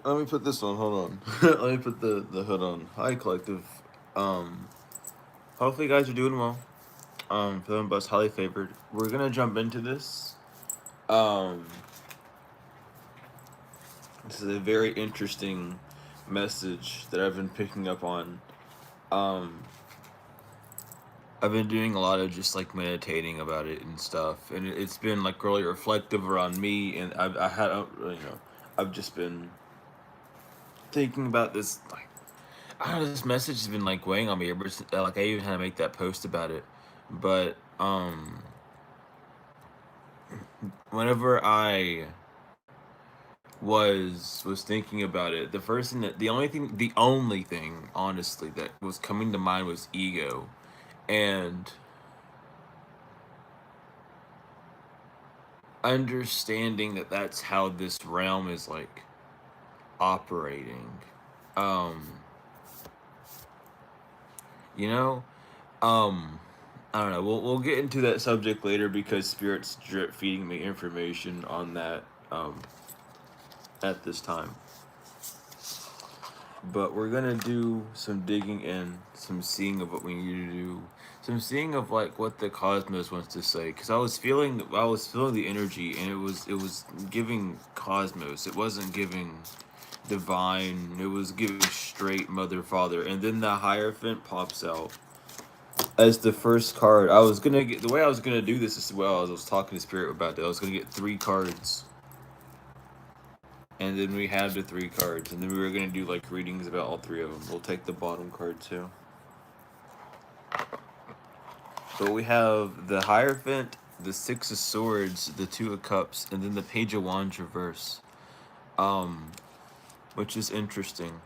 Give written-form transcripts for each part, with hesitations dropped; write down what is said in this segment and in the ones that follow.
Let me put this on. Hold on. Let me put the hood on. Hi, collective. Um, Hopefully you guys are doing well. Feeling blessed, highly favored. We're gonna jump into this. Um, this is a very interesting message that I've been picking up on. Um, I've been doing a lot of just like meditating about it and stuff, and it's been like really reflective around me. And I've just been thinking about this. Like, I don't know, this message has been like weighing on me ever since. Like, I even had to make that post about it, but whenever I was thinking about it, the only thing, honestly, that was coming to mind was ego, and understanding that that's how this realm is like operating. Um, you know, um, I don't know. We'll get into that subject later because Spirit's drip feeding me information on that at this time. But we're gonna do some digging in, some seeing of what we need to do, some seeing of like what the cosmos wants to say. Cause I was feeling the energy, and it was giving cosmos. It wasn't giving divine. It was giving straight mother father. And then the Hierophant pops out as the first card. I was gonna get the way I was gonna do this as well. As I was talking to Spirit about that, I was gonna get 3 cards, and then we had the 3 cards, and then we were gonna do like readings about all 3 of them. We'll take the bottom card too. But we have the Hierophant, the 6 of Swords, the 2 of Cups, and then the Page of Wands reverse. Um, which is interesting.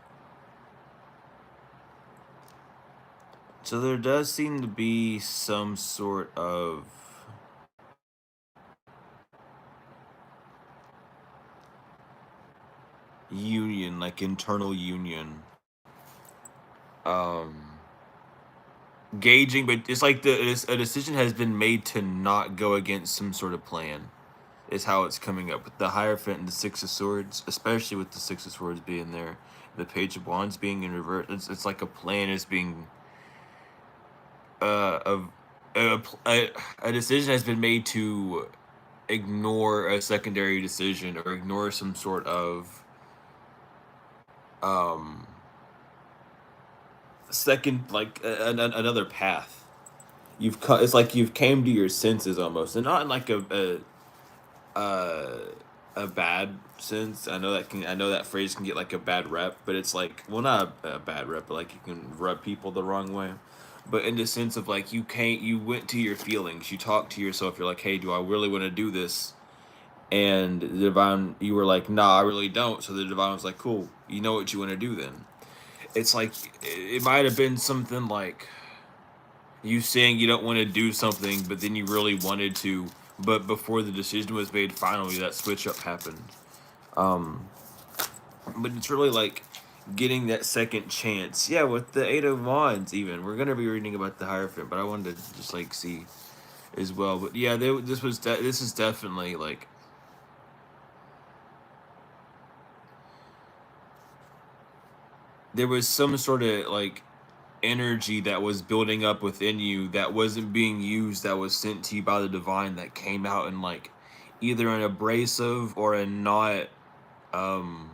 So there does seem to be some sort of union, like internal union. Um, Gauging, but it's like a decision has been made to not go against some sort of plan. Is how it's coming up with the Hierophant and the 6 of Swords, especially with the 6 of Swords being there, the Page of Wands being in reverse. It's like a plan is being of a decision has been made to ignore a secondary decision or ignore some sort of um second, like another path. It's like you've came to your senses almost, and not in like uh, a bad sense. I know that phrase can get like a bad rep, but it's like, well, not a bad rep, but like you can rub people the wrong way. But in the sense of like you went to your feelings, you talked to yourself. You're like, hey, do I really want to do this? And the divine, you were like, nah, I really don't. So the divine was like, cool, you know what you want to do then. It's like it might have been something like you saying you don't want to do something, but then you really wanted to. But before the decision was made, finally that switch up happened. Um, but it's really like getting that second chance. Yeah, with the 8 of Wands, even we're gonna be reading about the Hierophant, but I wanted to just like see as well. But yeah, this is definitely like there was some sort of like energy that was building up within you that wasn't being used, that was sent to you by the divine, that came out in like either an abrasive or a not um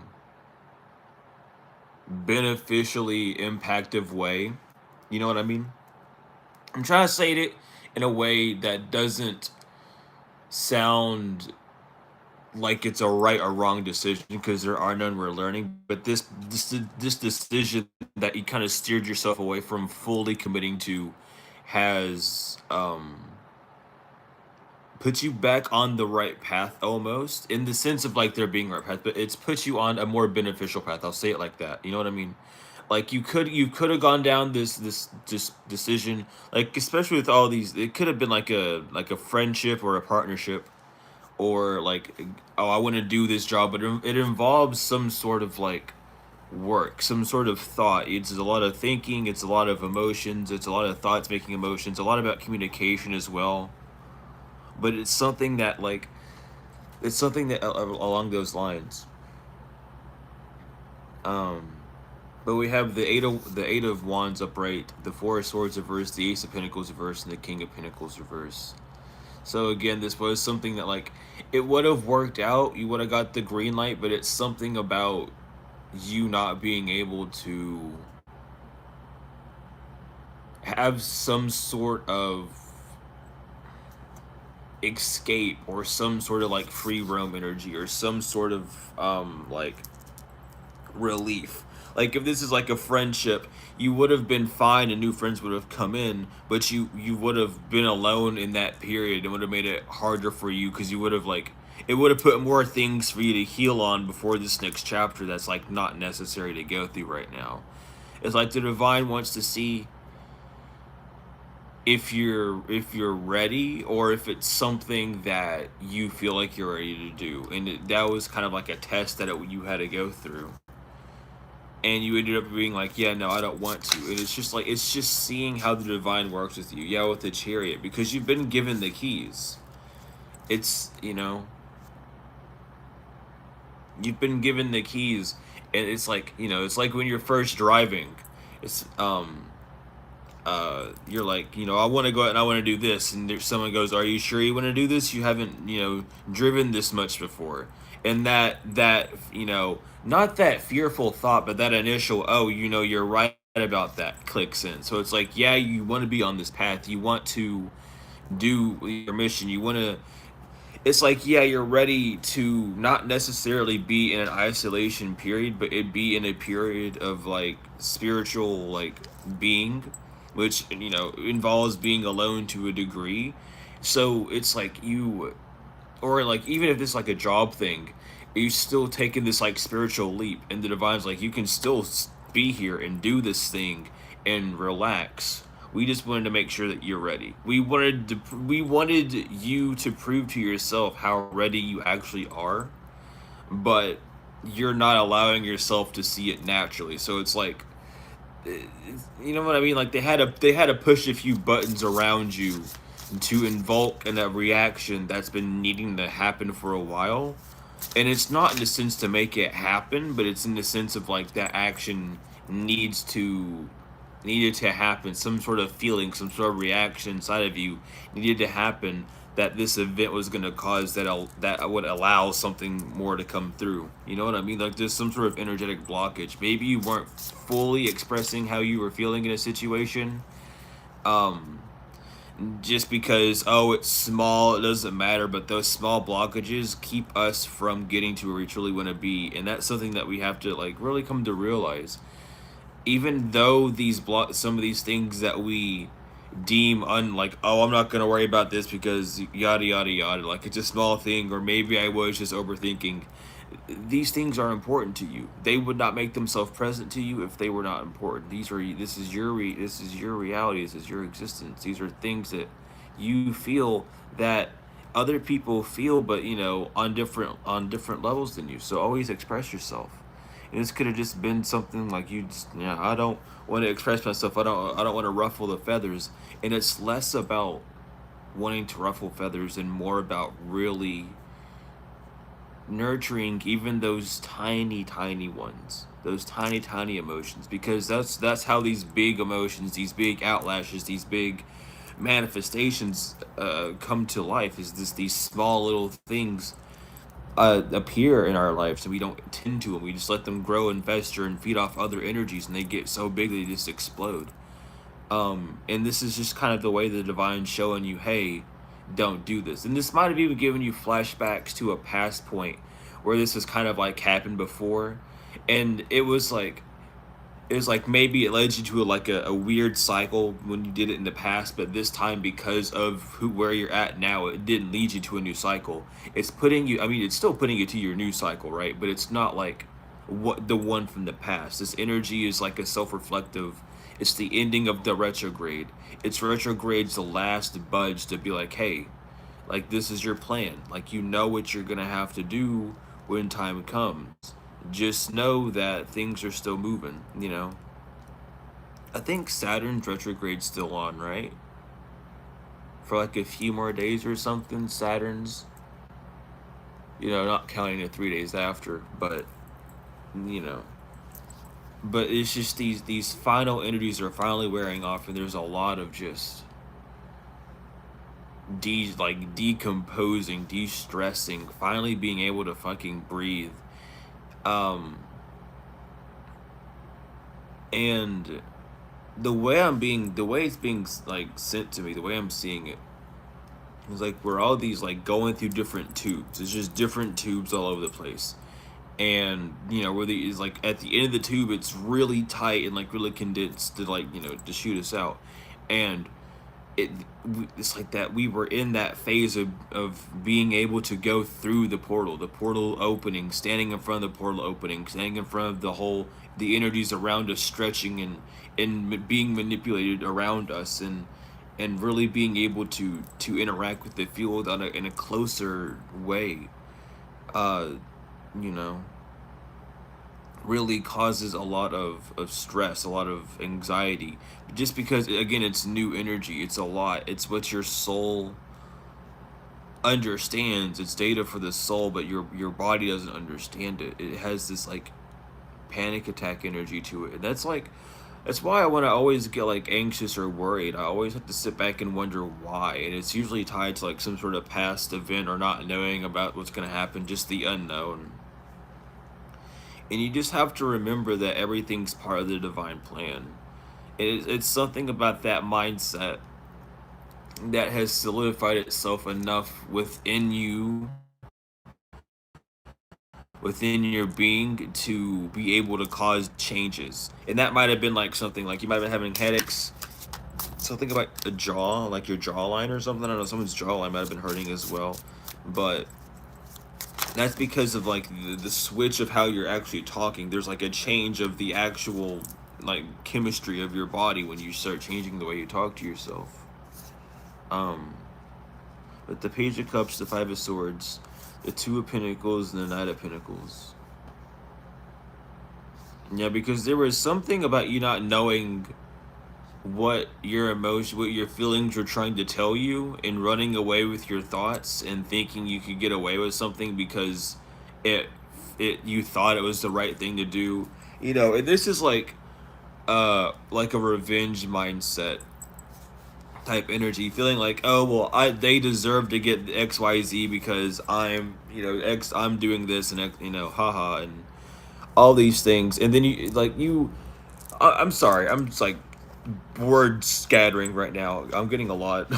beneficially impactive way. You know what I mean? I'm trying to say it in a way that doesn't sound like it's a right or wrong decision, because there are none, we're learning. But this decision that you kind of steered yourself away from fully committing to has put you back on the right path, almost in the sense of like there being right path, but it's put you on a more beneficial path. I'll say it like that. You know what I mean? Like you could have gone down this decision, like especially with all these, it could have been like a friendship or a partnership, or like, oh, I want to do this job, but it involves some sort of like work, some sort of thought. It's a lot of thinking, it's a lot of emotions, it's a lot of thoughts making emotions, a lot about communication as well. But it's something that like it's something that along those lines. Um, but we have the 8 of Wands upright, the 4 of Swords reversed, the Ace of Pentacles reversed, and the King of Pentacles reversed. So again, this was something that like it would have worked out. You would have got the green light, but it's something about you not being able to have some sort of escape or some sort of like free roam energy or some sort of like relief. Like if this is like a friendship, you would have been fine and new friends would have come in, but you would have been alone in that period. It would have made it harder for you because you would have like it would have put more things for you to heal on before this next chapter that's like not necessary to go through right now. It's like the divine wants to see if you're ready or if it's something that you feel like you're ready to do, and that was kind of like a test that you had to go through, and you ended up being like, yeah, no, I don't want to. And it's just like it's just seeing how the divine works with you. Yeah, with the Chariot, because you've been given the keys. It's, you've been given the keys, and it's like, it's like when you're first driving. It's you're like, I want to go out and I want to do this, and there's someone goes, are you sure you want to do this? You haven't, driven this much before. And that not that fearful thought, but that initial, oh, you're right about that, clicks in. So it's like, yeah, you want to be on this path, you want to do your mission, you want to, it's like, yeah, you're ready to not necessarily be in an isolation period, but it be in a period of like spiritual like being, which involves being alone to a degree. So it's like you, or like even if it's like a job thing, you still taking this like spiritual leap, and the divine's like, you can still be here and do this thing and relax. We just wanted to make sure that you're ready. We wanted you to prove to yourself how ready you actually are, but you're not allowing yourself to see it naturally. So it's like, you know what I mean? Like they had to push a few buttons around you to invoke a reaction that's been needing to happen for a while. And it's not in the sense to make it happen, but it's in the sense of like that action needed to happen. Some sort of feeling, some sort of reaction inside of you needed to happen, that this event was going to cause, that would allow something more to come through. You know what I mean? Like there's some sort of energetic blockage. Maybe you weren't fully expressing how you were feeling in a situation. Um, just because, oh, it's small, it doesn't matter, but those small blockages keep us from getting to where we truly want to be, and that's something that we have to like really come to realize. Even though some of these things that we deem like, oh, I'm not gonna worry about this because yada yada yada, like it's a small thing, or maybe I was just overthinking. These things are important to you. They would not make themselves present to you if they were not important. This is your reality. This is your existence. These are things that you feel that other people feel, but on different levels than you. So always express yourself. And this could have just been something like, you just, I don't want to express myself. I don't want to ruffle the feathers. And it's less about wanting to ruffle feathers and more about really nurturing even those tiny tiny ones, those tiny tiny emotions, because that's how these big emotions, these big outlashes, these big manifestations come to life, is these small little things appear in our lives, and we don't tend to them. We just let them grow and fester and feed off other energies, and they get so big they just explode. And this is just kind of the way the divine's showing you, hey, don't do this. And this might have even given you flashbacks to a past point where this has kind of like happened before, and it was like maybe it led you to a weird cycle when you did it in the past, but this time, because of where you're at now, it didn't lead you to a new cycle. It's putting you, I mean, it's still putting you to your new cycle, right? But it's not like what the one from the past. This energy is like a self-reflective. It's the ending of the retrograde. It's retrograde's the last budge to be like, hey, like this is your plan. Like you know what you're gonna have to do when time comes. Just know that things are still moving. I think Saturn's retrograde's still on, right? For like a few more days or something. Saturn's, not counting the 3 days after, but you know, But it's just these final energies are finally wearing off, and there's a lot of just decomposing, de-stressing, finally being able to fucking breathe. Um, and the way it's being like sent to me, the way I'm seeing it, is like we're all these like going through different tubes. It's just different tubes all over the place. And where the is like at the end of the tube, it's really tight and like really condensed to like to shoot us out. And it's like that we were in that phase of being able to go through the portal opening, standing in front of the portal opening, standing in front of the energies around us stretching and being manipulated around us, and really being able to interact with the field in a closer way. uh you know really causes a lot of stress, a lot of anxiety, just because again it's new energy. It's a lot. It's what your soul understands. It's data for the soul, but your body doesn't understand it. It has this like panic attack energy to it. And that's why when I always get like anxious or worried, I always have to sit back and wonder why. And it's usually tied to like some sort of past event or not knowing about what's going to happen, just the unknown. And you just have to remember that everything's part of the divine plan. It's something about that mindset that has solidified itself enough within your being to be able to cause changes. And that might have been like something like you might have been having headaches, something about a jaw, like your jawline or something. I don't know, someone's jawline might have been hurting as well. But that's because of like the switch of how you're actually talking. There's like a change of the actual like chemistry of your body when you start changing the way you talk to yourself. um but the Page of Cups, the Five of Swords, the Two of Pentacles, and the Knight of Pentacles. Yeah, because there was something about you not knowing what your feelings were trying to tell you, and running away with your thoughts and thinking you could get away with something because it you thought it was the right thing to do. And this is like a revenge mindset type energy, feeling like, oh well, they deserve to get XYZ because I'm doing this, and haha, and all these things. And then I'm sorry, I'm just like word scattering right now. I'm getting a lot.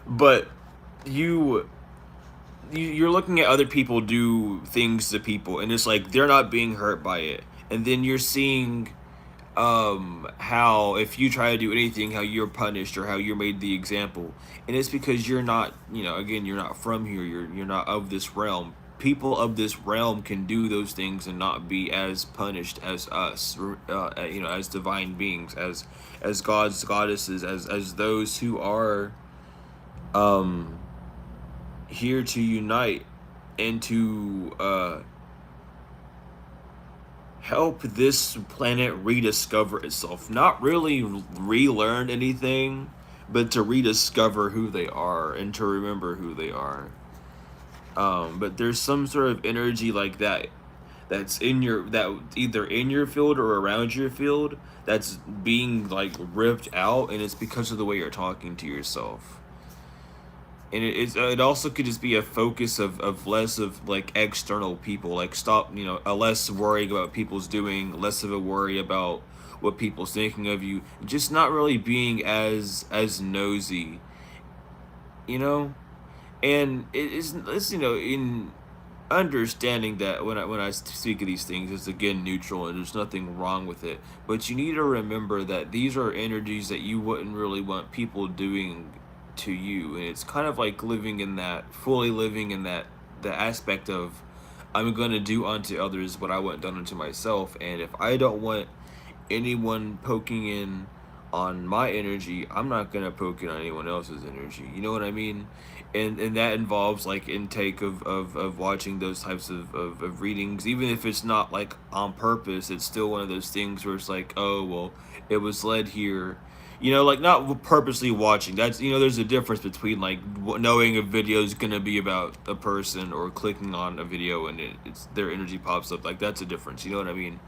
But you you're looking at other people do things to people, and it's like they're not being hurt by it. And then you're seeing how if you try to do anything, how you're punished or how you're made the example. And it's because you're not, again, you're not from here. You're not of this realm. People of this realm can do those things and not be as punished as us, as divine beings, as gods, goddesses, as those who are um here to unite and to help this planet rediscover itself. Not really relearn anything, but to rediscover who they are and to remember who they are. But there's some sort of energy like that that's that either in your field or around your field that's being like ripped out, and it's because of the way you're talking to yourself. And it also could just be a focus of less of like external people, like stop, a less worrying about people's doing, less of a worry about what people's thinking of you, just not really being as nosy, you know. And it's in understanding that when I speak of these things, it's again neutral and there's nothing wrong with it. But you need to remember that these are energies that you wouldn't really want people doing to you, and it's kind of like fully living in that the aspect of I'm gonna do unto others what I want done unto myself. And if I don't want anyone poking in on my energy, I'm not gonna poke in on anyone else's energy. You know what I mean? And that involves like intake of watching those types of readings, even if it's not like on purpose. It's still one of those things where it's like, oh well, it was led here. Like not purposely watching. That's there's a difference between like knowing a video is gonna be about a person or clicking on a video and it's their energy pops up. Like that's a difference. You know what I mean?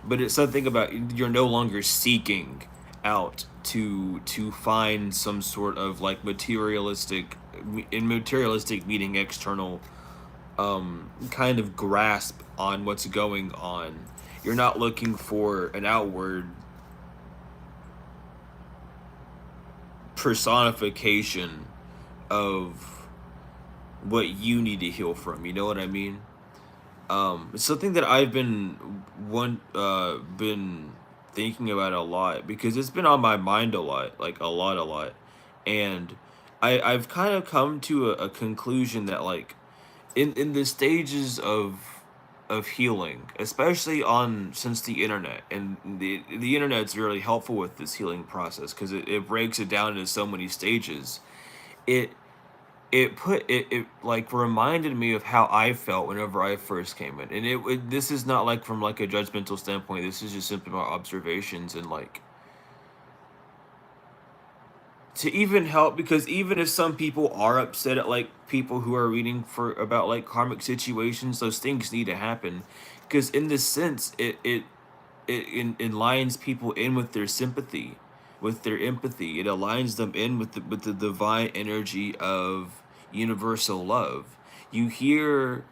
but it's something about you're no longer seeking out to find some sort of like materialistic meaning external kind of grasp on what's going on. You're not looking for an outward personification of what you need to heal from. You know what I mean? It's something that I've been thinking about a lot because it's been on my mind a lot, like a lot, and I've kind of come to a conclusion that like in the stages of healing, especially on since the internet, and the internet's really helpful with this healing process because it breaks it down into so many stages. It it like reminded me of how I felt whenever I first came in, and this is not like from like a judgmental standpoint. This is just simply my observations and like to even help because even if some people are upset at like people who are reading for about like karmic situations, those things need to happen because in this sense it aligns people in with their sympathy, with their empathy. It aligns them in with the divine energy of universal love. You hear,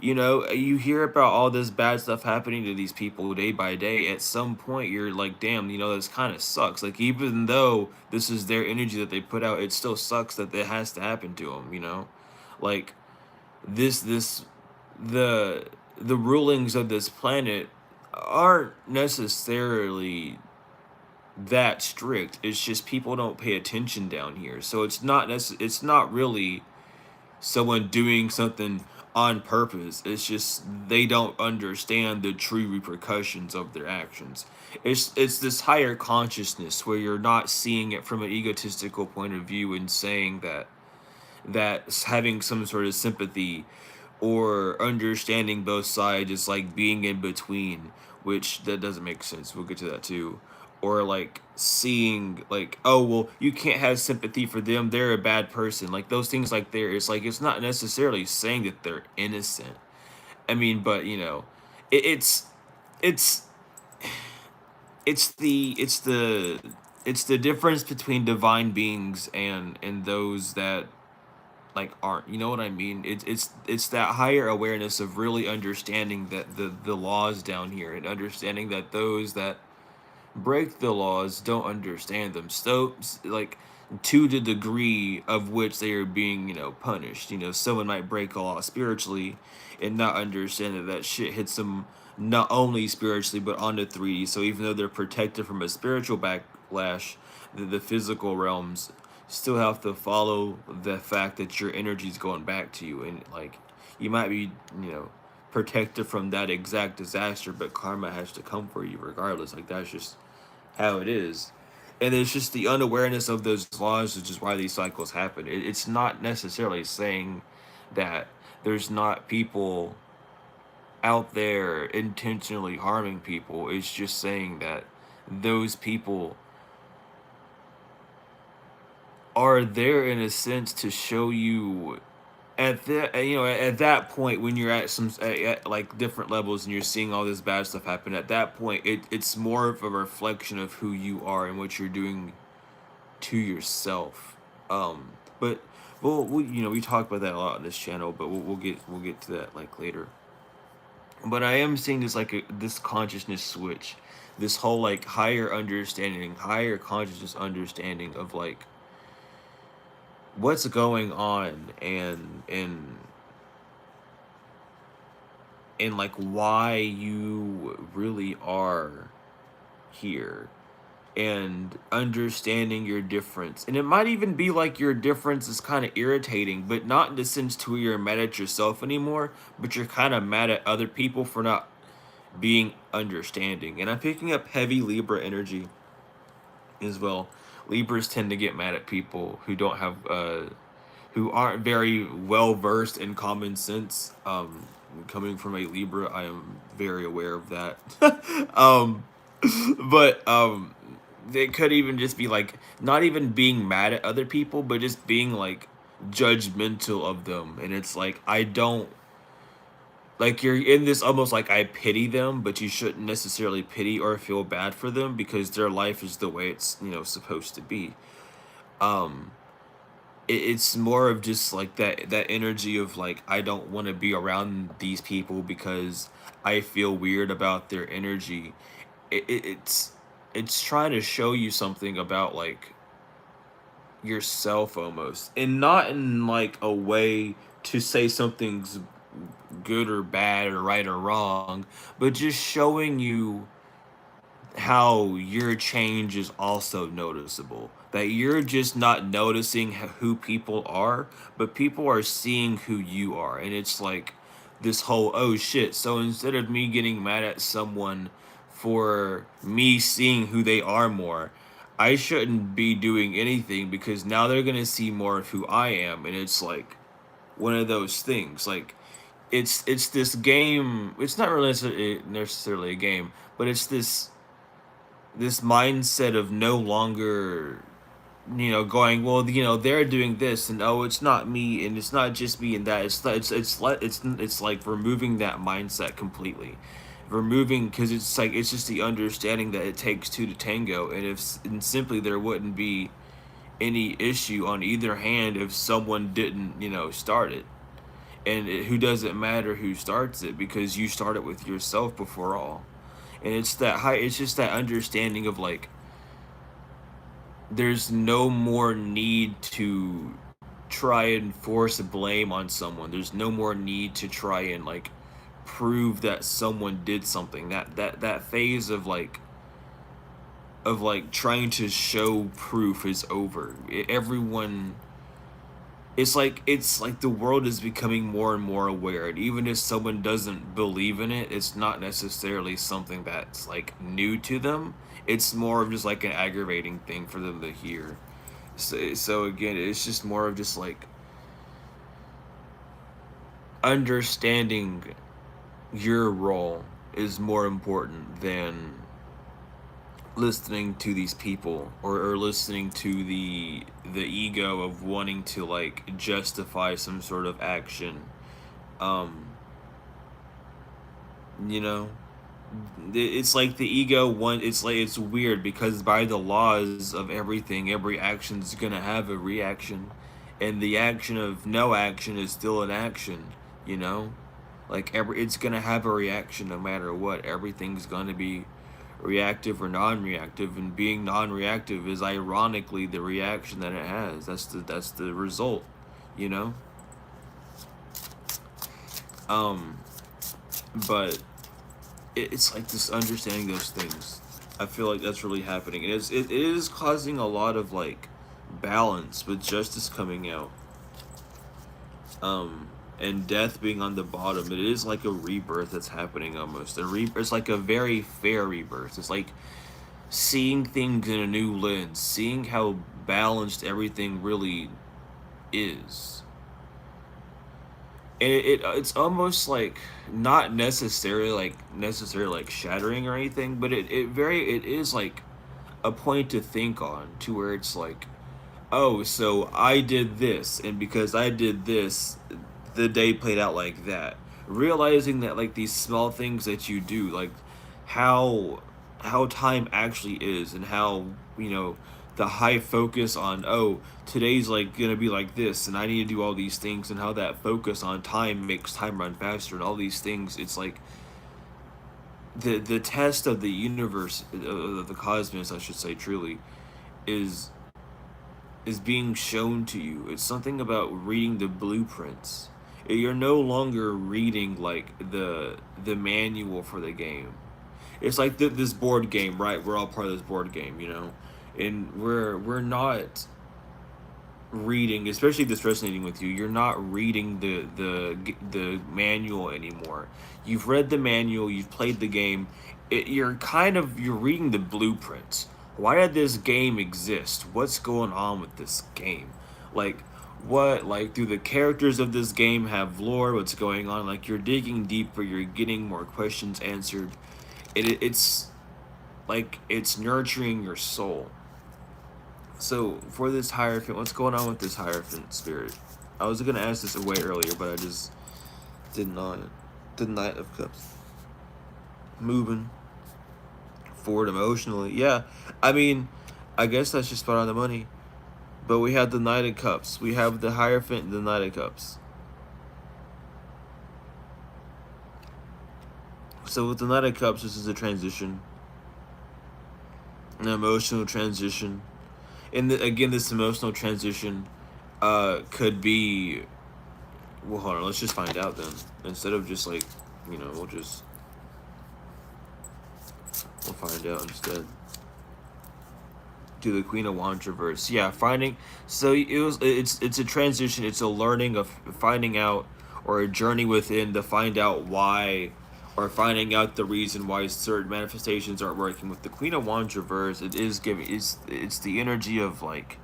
you hear about all this bad stuff happening to these people day by day. At some point, you're like, damn, this kind of sucks. Like, even though this is their energy that they put out, it still sucks that it has to happen to them. Like this the the rulings of this planet aren't necessarily that strict. It's just people don't pay attention down here. So it's not really someone doing something on purpose. It's just they don't understand the true repercussions of their actions. It's this higher consciousness where you're not seeing it from an egotistical point of view and saying that having some sort of sympathy or understanding both sides is like being in between, which that doesn't make sense. We'll get to that too. Or like seeing like, oh well, you can't have sympathy for them, they're a bad person. Like those things like there, it's like it's not necessarily saying that they're innocent. I mean, but it, it's it's the difference between divine beings and those that like aren't, you know what I mean? It's that higher awareness of really understanding that the laws down here and understanding that those that break the laws don't understand them. So like to the degree of which they are being, punished. Someone might break a law spiritually and not understand that shit hits them not only spiritually but on the 3D. So even though they're protected from a spiritual backlash, the physical realms still have to follow the fact that your energy is going back to you, and like you might be, protected from that exact disaster, but karma has to come for you regardless. Like that's just how it is. And it's just the unawareness of those laws, which is why these cycles happen. It's not necessarily saying that there's not people out there intentionally harming people. It's just saying that those people are there in a sense to show you at at that point when you're at at like different levels and you're seeing all this bad stuff happen. At that point it's more of a reflection of who you are and what you're doing to yourself. But we talk about that a lot on this channel, but we'll get to that like later. But I am seeing this like this consciousness switch, this whole like higher consciousness understanding of like what's going on and like why you really are here, and understanding your difference. And it might even be like your difference is kind of irritating, but not in the sense to where you're mad at yourself anymore, but you're kind of mad at other people for not being understanding. And I'm picking up heavy Libra energy as well. Libras tend to get mad at people who don't have who aren't very well versed in common sense. Coming from a Libra, I am very aware of that. um, but it could even just be like not even being mad at other people, but just being like judgmental of them. And it's like like you're in this almost like I pity them, but you shouldn't necessarily pity or feel bad for them because their life is the way it's, supposed to be. Um it's more of just like that energy of like I don't want to be around these people because I feel weird about their energy. It's trying to show you something about like yourself almost, and not in like a way to say something's good or bad or right or wrong, but just showing you how your change is also noticeable. That you're just not noticing who people are, but people are seeing who you are. And it's like this whole, oh shit. So instead of me getting mad at someone for me seeing who they are more, I shouldn't be doing anything because now they're going to see more of who I am. And it's like one of those things. Like, it's this game. It's not really necessarily a game, but it's this mindset of no longer, going, well, they're doing this, and oh, it's not me, and it's not just me, and that it's like removing that mindset completely, removing, because it's like it's just the understanding that it takes two to tango, and and simply there wouldn't be any issue on either hand if someone didn't, start it. And who doesn't matter who starts it, because you start it with yourself before all. And it's just that understanding of like there's no more need to try and force blame on someone. There's no more need to try and like prove that someone did something. That phase of like trying to show proof is over. Everyone, it's like the world is becoming more and more aware, and even if someone doesn't believe in it, it's not necessarily something that's like new to them. It's more of just like an aggravating thing for them to hear. So again, it's just more of just like understanding your role is more important than listening to these people, or listening to the ego of wanting to like justify some sort of action. um you know it's like the ego one. It's like it's weird because by the laws of everything, every action is gonna have a reaction, and the action of no action is still an action. you know like it's gonna have a reaction no matter what. Everything's gonna be reactive or non-reactive, and being non-reactive is ironically the reaction that it has. That's the result. you know um but it's like this understanding those things. I feel like that's really happening. It is causing a lot of like balance with justice coming out, um and death being on the bottom. It is like a rebirth that's happening, almost it's like a very fair rebirth. It's like seeing things in a new lens, seeing how balanced everything really is. And it's almost like not necessarily like shattering or anything, but it is like a point to think on, to where it's like, oh, so I did this, and because I did this, the day played out like that. Realizing that like these small things that you do, like how time actually is, and how, the high focus on, oh, today's like gonna be like this, and I need to do all these things, and how that focus on time makes time run faster, and all these things. It's like the test of the universe, of the cosmos, I should say, truly is being shown to you. It's something about reading the blueprints. You're no longer reading like the manual for the game. It's like this board game, right? We're all part of this board game, and we're not reading, especially if this resonating with you. You're not reading the manual anymore. You've read the manual. You've played the game. You're reading the blueprints. Why did this game exist? What's going on with this game? Like, do the characters of this game have lore? What's going on? Like, you're digging deeper. You're getting more questions answered. It's like it's nurturing your soul. So for this Hierophant, what's going on with this Hierophant spirit? I was gonna ask this way earlier, but I just did not the Knight of Cups. Moving forward emotionally. Yeah, I mean, I guess that's just spot on the money. But we have the Knight of Cups. We have the Hierophant and the Knight of Cups. So with the Knight of Cups, this is a transition. An emotional transition. And again, this emotional transition could be... Well, hold on. Let's just find out then. Instead of just like, you know, we'll find out instead. To the Queen of Wands reverse. Yeah, finding. So it's a transition. It's a learning of finding out, or a journey within to find out why, or finding out the reason why certain manifestations aren't working. With the Queen of Wands reverse, it is giving. It's the energy of like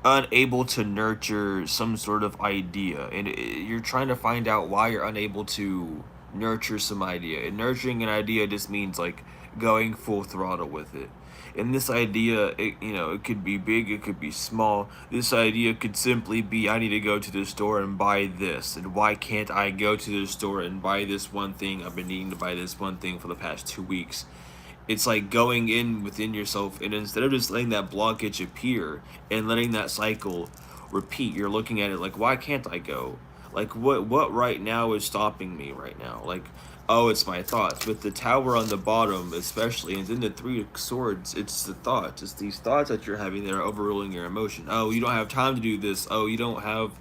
unable to nurture some sort of idea, and you're trying to find out why you're unable to nurture some idea. And nurturing an idea just means like going full throttle with it. And this idea, it could be big, it could be small. This idea could simply be, I need to go to the store and buy this. And why can't I go to the store and buy this one thing? I've been needing to buy this one thing for the past 2 weeks. It's like going in within yourself, and instead of just letting that blockage appear and letting that cycle repeat, you're looking at it like, why can't I go? Like, what right now is stopping me right now? Like, oh, it's my thoughts. With the Tower on the bottom, especially, and then the Three of Swords, it's the thoughts. It's these thoughts that you're having that are overruling your emotion. Oh, you don't have time to do this. Oh, you don't have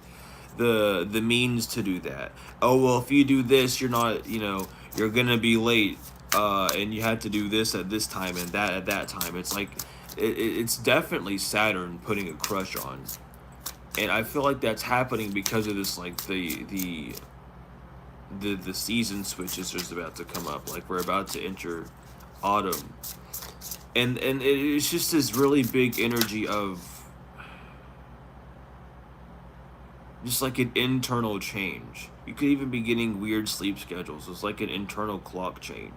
the means to do that. Oh, well, if you do this, you're not, you're gonna be late. And you had to do this at this time and that at that time. It's like, it's definitely Saturn putting a crush on. And I feel like that's happening because of this, like, the season switches is about to come up. Like, we're about to enter autumn. And it's just this really big energy of just like an internal change. You could even be getting weird sleep schedules. It's like an internal clock change.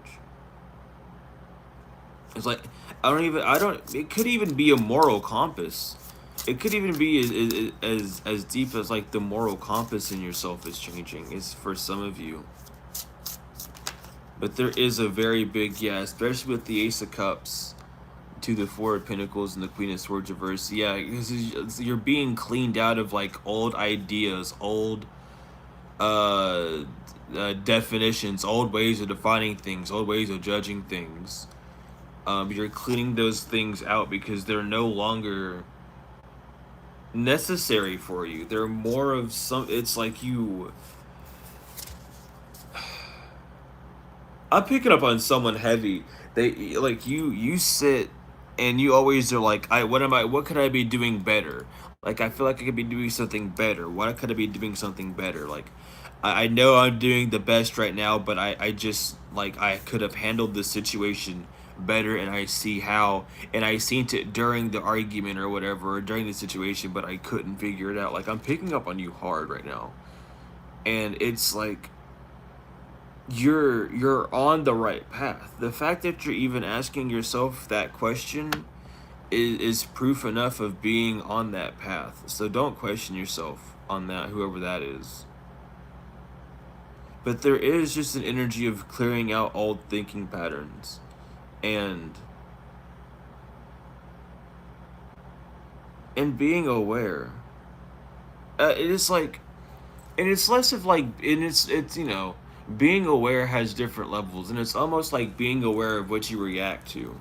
It's like, it could even be a moral compass. It could even be as deep as like the moral compass in yourself is changing. It's for some of you. But there is a very big, especially with the Ace of Cups to the Four of Pentacles and the Queen of Swords reverse. Yeah, because you're being cleaned out of like old ideas, old definitions, old ways of defining things, old ways of judging things. You're cleaning those things out because they're no longer necessary for you. They're more of it's like I'm picking up on someone heavy. They like you sit and you always are like, what could I be doing better? Like, I feel like I could be doing something better. Why could I be doing something better? Like, I know I'm doing the best right now, but I just, like, I could have handled this situation better, and I see how, and I seen it during the argument or whatever, or during the situation, but I couldn't figure it out. Like, I'm picking up on you hard right now. And it's like, you're on the right path. The fact that you're even asking yourself that question is proof enough of being on that path. So don't question yourself on that, whoever that is. But there is just an energy of clearing out old thinking patterns. And being aware. It is like, and it's less of like, and it's being aware has different levels, and it's almost like being aware of what you react to.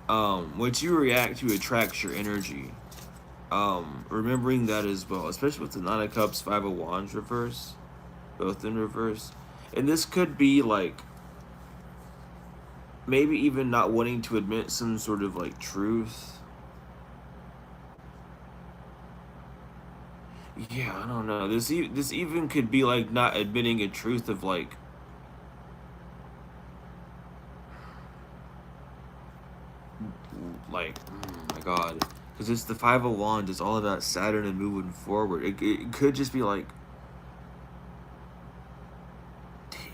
What you react to attracts your energy. Remembering that as well, especially with the Nine of Cups, Five of Wands reverse, both in reverse. And this could be like, maybe even not wanting to admit some sort of like truth. Yeah, I don't know. This even could be like not admitting a truth of like, oh my god, because it's the Five of Wands. It's all about Saturn and moving forward. It could just be like,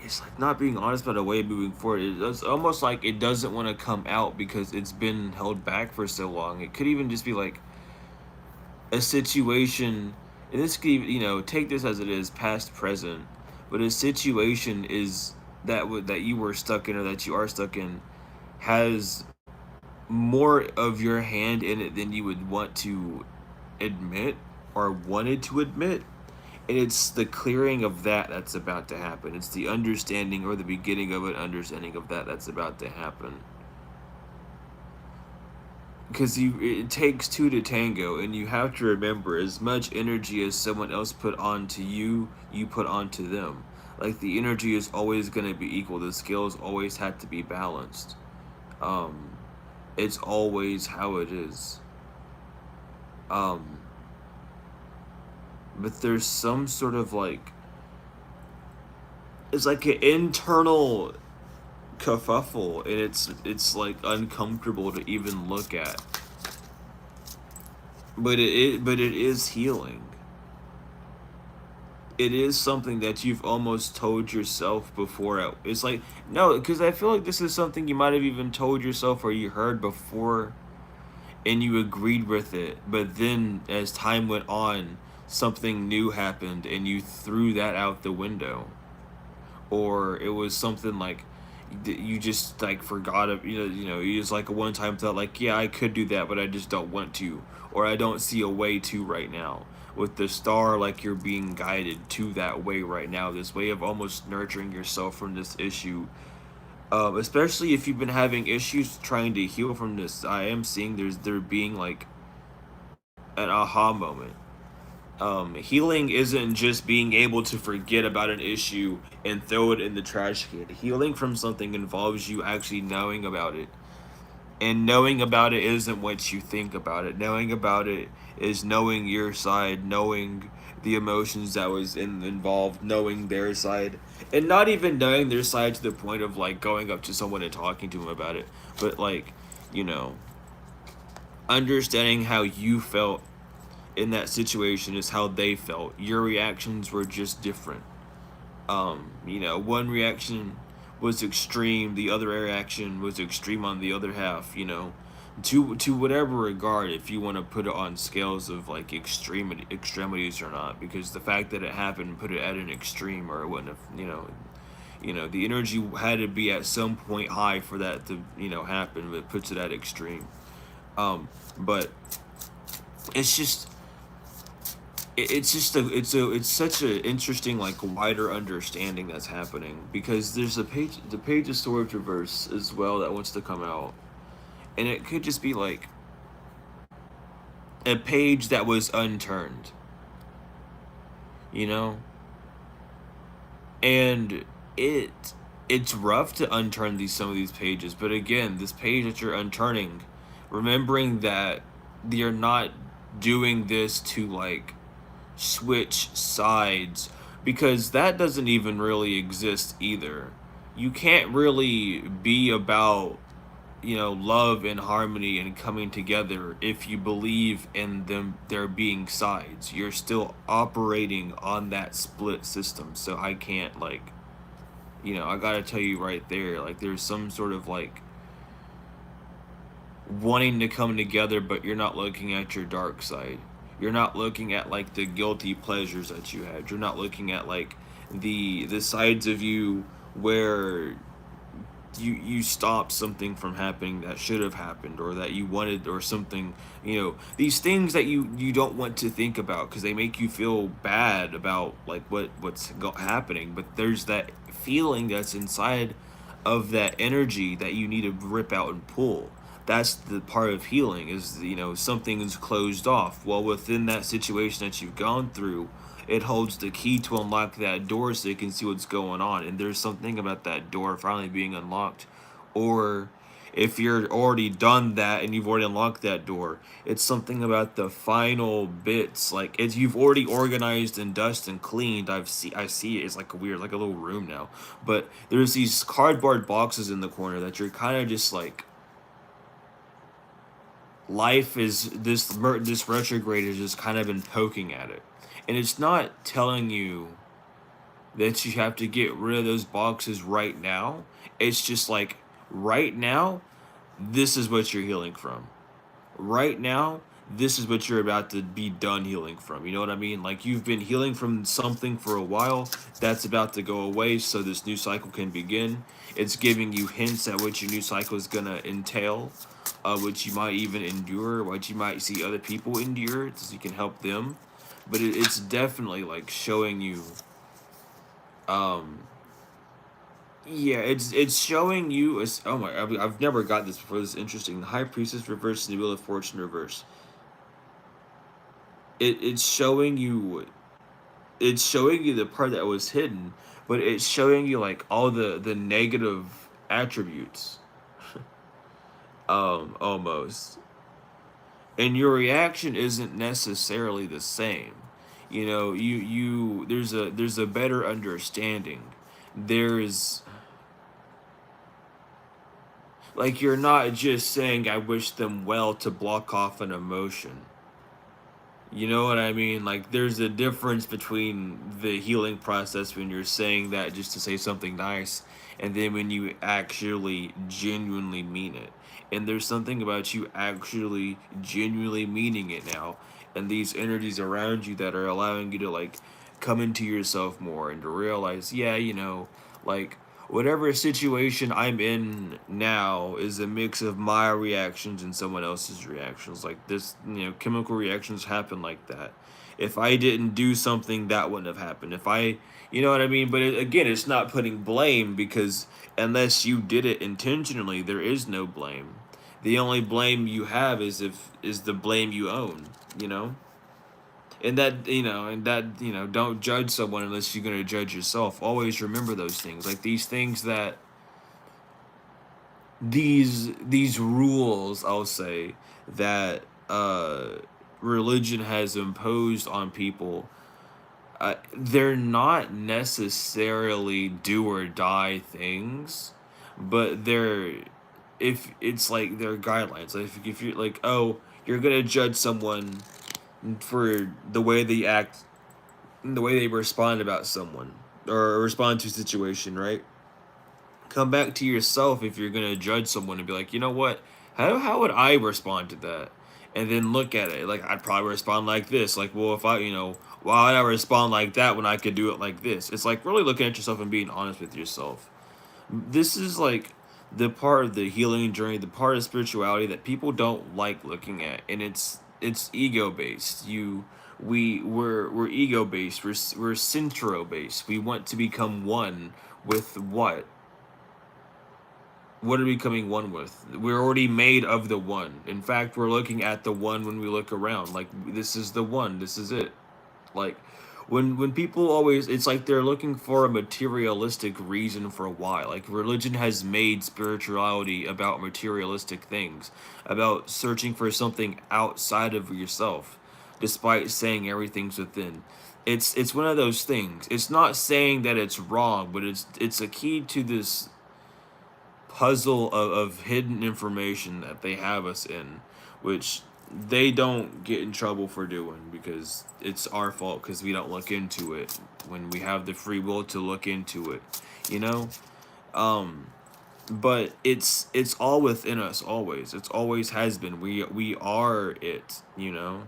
it's like not being honest about a way of moving forward. It's almost like it doesn't want to come out because it's been held back for so long. It could even just be like a situation, and this could even, take this as it is, past, present, but a situation is that you were stuck in or that you are stuck in has more of your hand in it than you would want to admit or wanted to admit. And it's the clearing of that that's about to happen. It's the understanding or the beginning of an understanding of that that's about to happen. Because it takes two to tango, and you have to remember, as much energy as someone else put onto you, you put onto them. Like, the energy is always going to be equal. The scales always have to be balanced. Um, it's always how it is. Um, but there's some sort of like, it's like an internal kerfuffle, and it's like uncomfortable to even look at. But it is healing. It is something that you've almost told yourself before. It's like, no, because I feel like this is something you might have even told yourself or you heard before, and you agreed with it. But then, as time went on, something new happened, and you threw that out the window. Or it was something like you just like forgot it. You just like a one-time thought, like, yeah, I could do that, but I just don't want to, or I don't see a way to right now. With the star, like, you're being guided to that way right now, this way of almost nurturing yourself from this issue. Especially if you've been having issues trying to heal from this, I am seeing there being like an aha moment. Healing isn't just being able to forget about an issue and throw it in the trash can. Healing from something involves you actually knowing about it. And knowing about it isn't what you think about it. Knowing about it is knowing your side, knowing the emotions that was involved, knowing their side, and not even knowing their side to the point of like going up to someone and talking to them about it, but like, you know, understanding how you felt in that situation is how they felt. Your reactions were just different. One reaction was extreme, the other reaction was extreme on the other half, to whatever regard, if you want to put it on scales of like extremities or not, because the fact that it happened put it at an extreme, or it wouldn't have, the energy had to be at some point high for that to, happen, but it puts it at extreme. But it's just it's such an interesting, like, wider understanding that's happening, because there's the page of swords reverse as well that wants to come out, and it could just be like a page that was unturned, you know and it's rough to unturn some of these pages, but again, this page that you're unturning, remembering that you're not doing this to like switch sides, because that doesn't even really exist either. You can't really be about, love and harmony and coming together if you believe in them there being sides. You're still operating on that split system. So I can't, like, I gotta tell you right there, like, there's some sort of like wanting to come together, but you're not looking at your dark side. You're not looking at like the guilty pleasures that you had. You're not looking at like the sides of you where you stopped something from happening that should have happened, or that you wanted, or something, these things that you don't want to think about because they make you feel bad about like what's happening. But there's that feeling that's inside of that energy that you need to rip out and pull. That's the part of healing, is, something is closed off. Well, within that situation that you've gone through, it holds the key to unlock that door so you can see what's going on. And there's something about that door finally being unlocked. Or if you're already done that and you've already unlocked that door, it's something about the final bits. Like, it's, you've already organized and dusted and cleaned. I see it. It's like a weird, like a little room now. But there's these cardboard boxes in the corner that you're kind of just like, life is this retrograde has just kind of been poking at it, and it's not telling you that you have to get rid of those boxes right now. It's just like, right now, this is what you're healing from. Right now, this is what you're about to be done healing from. You know what I mean? Like you've been healing from something for a while, that's about to go away, so this new cycle can begin. It's giving you hints at what your new cycle is gonna entail, which you might even endure, what you might see other people endure, so you can help them. But it's definitely like showing you, um, yeah, it's showing you. Oh my, I've never got this before. This is interesting. The High Priestess reverse and the Wheel of Fortune reverse. It's showing you, it's showing you the part that was hidden, but it's showing you like all the negative attributes, almost. And your reaction isn't necessarily the same. You know, there's a better understanding. There's like you're not just saying I wish them well to block off an emotion. You know what I mean? Like there's a difference between the healing process when you're saying that just to say something nice, and then when you actually genuinely mean it. And there's something about you actually genuinely meaning it now, and these energies around you that are allowing you to like come into yourself more and to realize, yeah, you know, like whatever situation I'm in now is a mix of my reactions and someone else's reactions. Like this, you know, chemical reactions happen like that. If I didn't do something, that wouldn't have happened. If I, you know what I mean? But again, it's not putting blame, because unless you did it intentionally, there is no blame. The only blame you have is the blame you own, you know? And that don't judge someone unless you're going to judge yourself. Always remember those things, like these things that these rules, I'll say, that religion has imposed on people. They're not necessarily do or die things, but they're, if it's like they're guidelines. Like if you're like, oh, you're gonna judge someone for the way they act, the way they respond about someone or respond to a situation, right? Come back to yourself if you're gonna judge someone and be like, you know what? How would I respond to that? And then look at it. Like I'd probably respond like this. Like, well, if I, you know, why would I respond like that when I could do it like this? It's like really looking at yourself and being honest with yourself. This is like the part of the healing journey, the part of spirituality that people don't like looking at, and it's ego based. We're ego based. We're centro based. We want to become one with what? What are we becoming one with? We're already made of the one. In fact, we're looking at the one when we look around. Like this is the one. This is it. Like when people always, it's like they're looking for a materialistic reason for why. Like religion has made spirituality about materialistic things, about searching for something outside of yourself, despite saying everything's within. It's one of those things. It's not saying that it's wrong, but it's a key to this puzzle of hidden information that they have us in, which they don't get in trouble for doing, because it's our fault because we don't look into it when we have the free will to look into it, you know. um but it's all within us always. It's always has been. We are it, you know.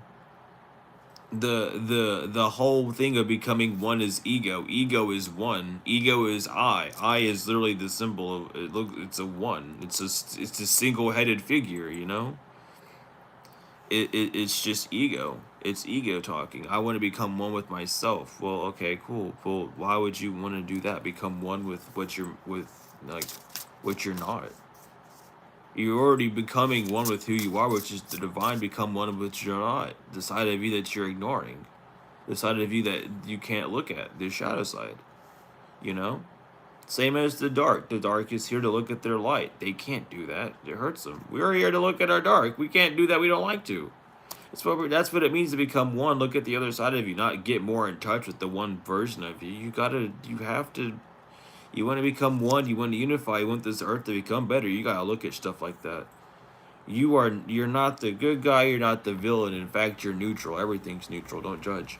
The whole thing of becoming one is ego. Ego is one. Ego is I is literally the symbol of it. Look, it's a one. It's a single-headed figure, you know. It's just ego. It's ego talking. I want to become one with myself. Well, okay, cool. Well, why would you want to do that? Become one with what you're with, like what you're not. You're already becoming one with who you are, which is the divine. Become one with what you're not. The side of you that you're ignoring. The side of you that you can't look at. The shadow side. You know? Same as the dark. The dark is here to look at their light. They can't do that. It hurts them. We're here to look at our dark. We can't do that. We don't like to. That's what it means to become one. Look at the other side of you. Not get more in touch with the one version of you. You have to, you want to become one. You want to unify. You want this earth to become better. You gotta look at stuff like that. You're not the good guy. You're not the villain. In fact, you're neutral. Everything's neutral. Don't judge.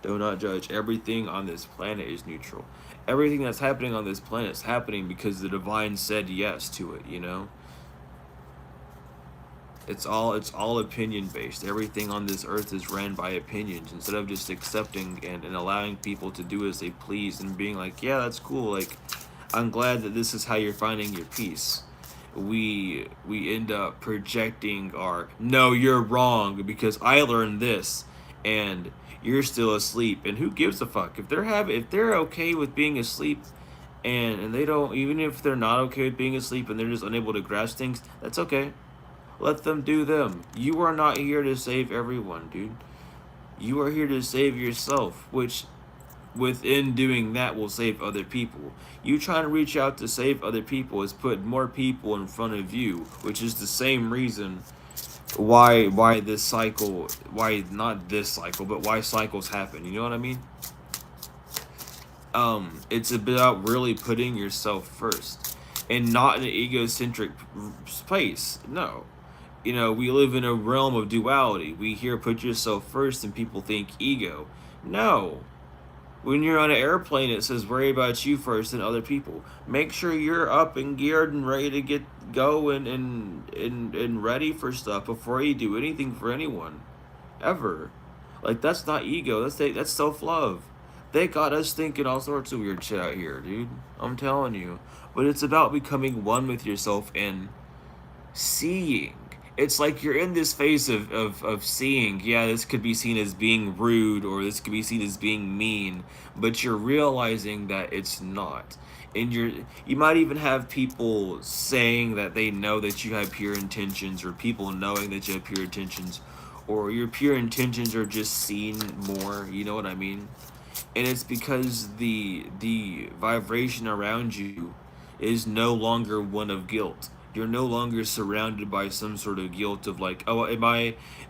Do not judge. Everything on this planet is neutral. Everything that's happening on this planet is happening because the divine said yes to it, you know? It's all opinion based. Everything on this earth is ran by opinions instead of just accepting and allowing people to do as they please and being like, yeah, that's cool. Like, I'm glad that this is how you're finding your peace. We end up projecting our no, you're wrong because I learned this and you're still asleep. And who gives a fuck if they're okay with being asleep and they don't, even if they're not okay with being asleep and they're just unable to grasp things, that's okay. Let them do them. You are not here to save everyone, dude. You are here to save yourself, which within doing that will save other people. You trying to reach out to save other people is put more people in front of you, which is the same reason why this cycle, why not this cycle, but why cycles happen. You know what I mean? It's about really putting yourself first and not in an egocentric place. No. You know, we live in a realm of duality. We hear put yourself first and people think ego. No. When you're on an airplane, it says worry about you first and other people. Make sure you're up and geared and ready to get going and ready for stuff before you do anything for anyone. Ever. Like, that's not ego. That's self-love. They got us thinking all sorts of weird shit out here, dude. I'm telling you. But it's about becoming one with yourself and seeing. It's like you're in this phase of seeing, yeah, this could be seen as being rude or this could be seen as being mean, but you're realizing that it's not. And you might even have people saying that they know that you have pure intentions, or people knowing that you have pure intentions, or your pure intentions are just seen more, you know what I mean? And it's because the vibration around you is no longer one of guilt. You're no longer surrounded by some sort of guilt of like, oh,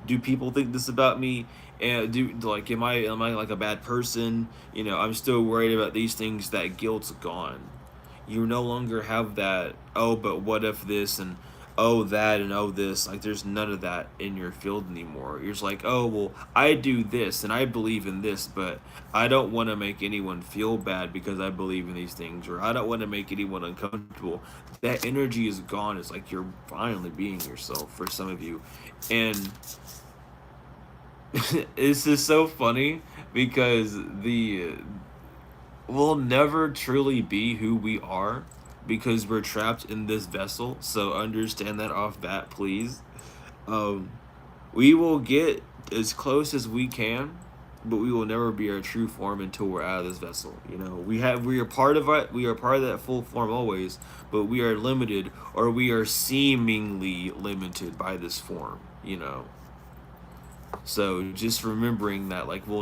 do people think this about me? And am I like a bad person? You know, I'm still worried about these things. That guilt's gone. You no longer have that, oh, but what if this, and oh, that, and oh, this. Like, there's none of that in your field anymore. You're just like, oh, well, I do this and I believe in this, but I don't want to make anyone feel bad because I believe in these things, or I don't want to make anyone uncomfortable. That energy is gone. It's like you're finally being yourself for some of you. And it's just so funny because we'll never truly be who we are because we're trapped in this vessel. So understand that off bat, please. We will get as close as we can, but we will never be our true form until we're out of this vessel. You know, we are part of it. We are part of that full form always, but we are limited, or we are seemingly limited by this form. You know. So just remembering that, like, we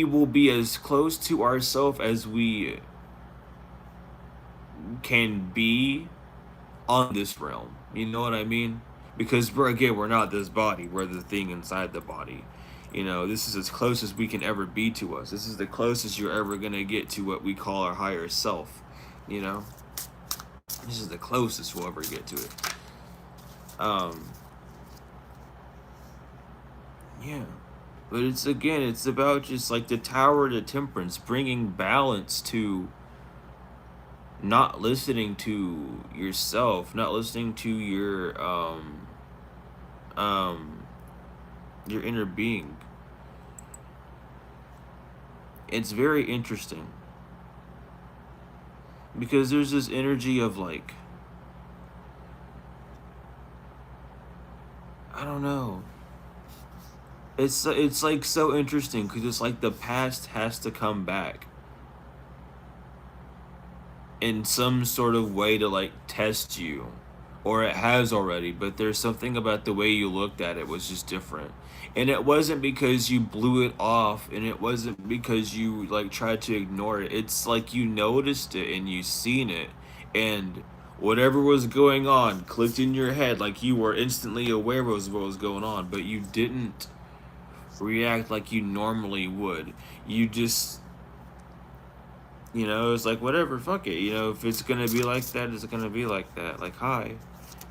will be as close to ourselves as we can be on this realm. You know what I mean? Because we're not this body. We're the thing inside the body. You know, this is as close as we can ever be to us. This is the closest you're ever gonna get to what we call our higher self. You know, this is the closest we'll ever get to it. Yeah. But it's about just like the tower to temperance, bringing balance to not listening to yourself, not listening to your inner being. It's very interesting because there's this energy of like, I don't know. It's like so interesting because it's like the past has to come back in some sort of way to like test you, or it has already, but there's something about the way you looked at it was just different. And it wasn't because you blew it off, and it wasn't because you like tried to ignore it. It's like you noticed it and you seen it, and whatever was going on clicked in your head, like you were instantly aware of what was going on, but you didn't react like you normally would. You just, you know, it's like, whatever, fuck it. You know, if it's gonna be like that, it's gonna be like that. Like, hi.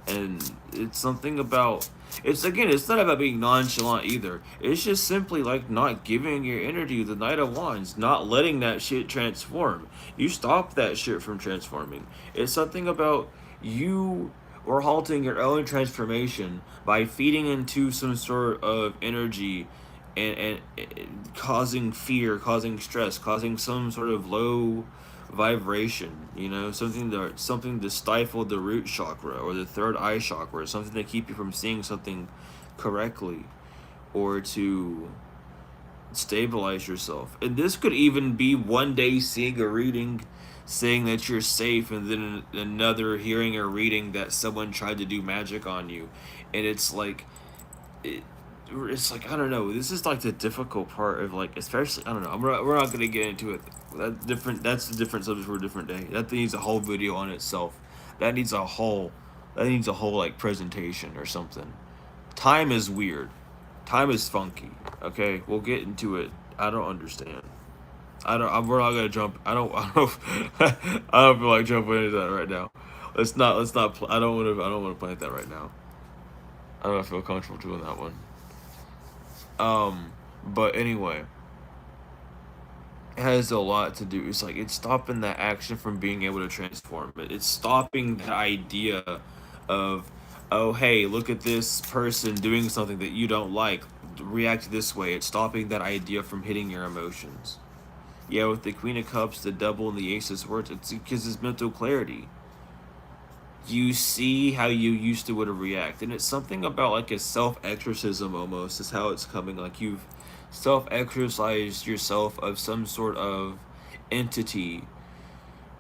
And it's something about, it's not about being nonchalant either. It's just simply like not giving your energy the Knight of Wands, not letting that shit transform. You stop that shit from transforming. It's something about You are halting your own transformation by feeding into some sort of energy and causing fear, causing stress, causing some sort of low vibration, you know, something to stifle the root chakra or the third eye chakra, something to keep you from seeing something correctly, or to stabilize yourself. And this could even be one day seeing a reading saying that you're safe, and then another hearing a reading that someone tried to do magic on you. And it's like it, it's like, I don't know, this is like the difficult part of, like, especially, I don't know, we're not gonna get into it. That's a different subject for a different day. That needs a whole video on itself. that needs a whole that needs a whole like presentation or something. Time is weird. Time is funky. Okay, we'll get into it. I don't understand. We're not gonna jump. I don't. I don't feel like jumping into that right now. Let's not. Let's not. I don't want to. I don't want to plant that right now. I don't feel comfortable doing that one. But anyway, it has a lot to do. It's like it's stopping that action from being able to transform it. It's stopping the idea of, oh hey, look at this person doing something that you don't like. React this way. It's stopping that idea from hitting your emotions. Yeah, with the Queen of Cups, the Double, and the Ace of Swords, it's because it's mental clarity. You see how you used to would react, and it's something about like a self-exorcism almost is how it's coming. Like you've self-exorcised yourself of some sort of entity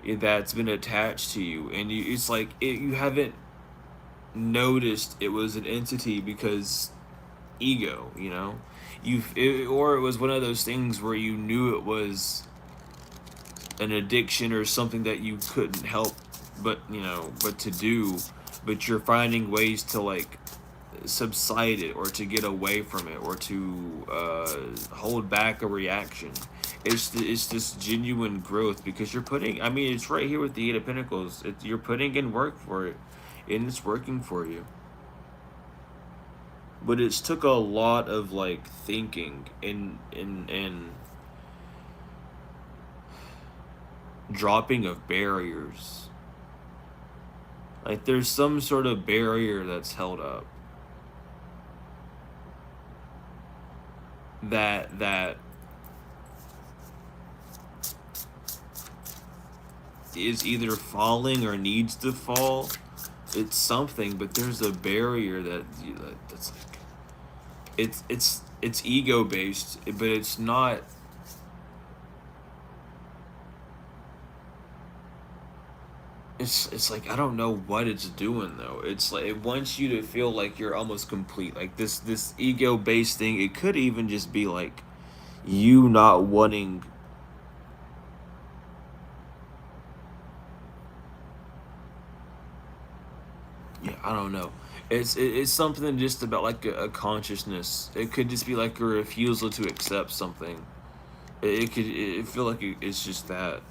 that's been attached to you, and it's like you haven't noticed it was an entity because ego, you know, or it was one of those things where you knew it was an addiction or something that you couldn't help but, you know, but to do, but you're finding ways to like subside it or to get away from it or to hold back a reaction. It's this genuine growth because you're putting, I mean, it's right here with the Eight of Pentacles. You're putting in work for it, and it's working for you. But it's took a lot of like thinking and dropping of barriers. Like there's some sort of barrier that's held up that is either falling or needs to fall. It's something, but there's a barrier that's like it's ego based, but it's not. It's like I don't know what it's doing though. It's like it wants you to feel like you're almost complete. Like this ego based thing. It could even just be like you not wanting. Yeah, I don't know. It's something just about like a consciousness. It could just be like a refusal to accept something. It could it feel like it's just that.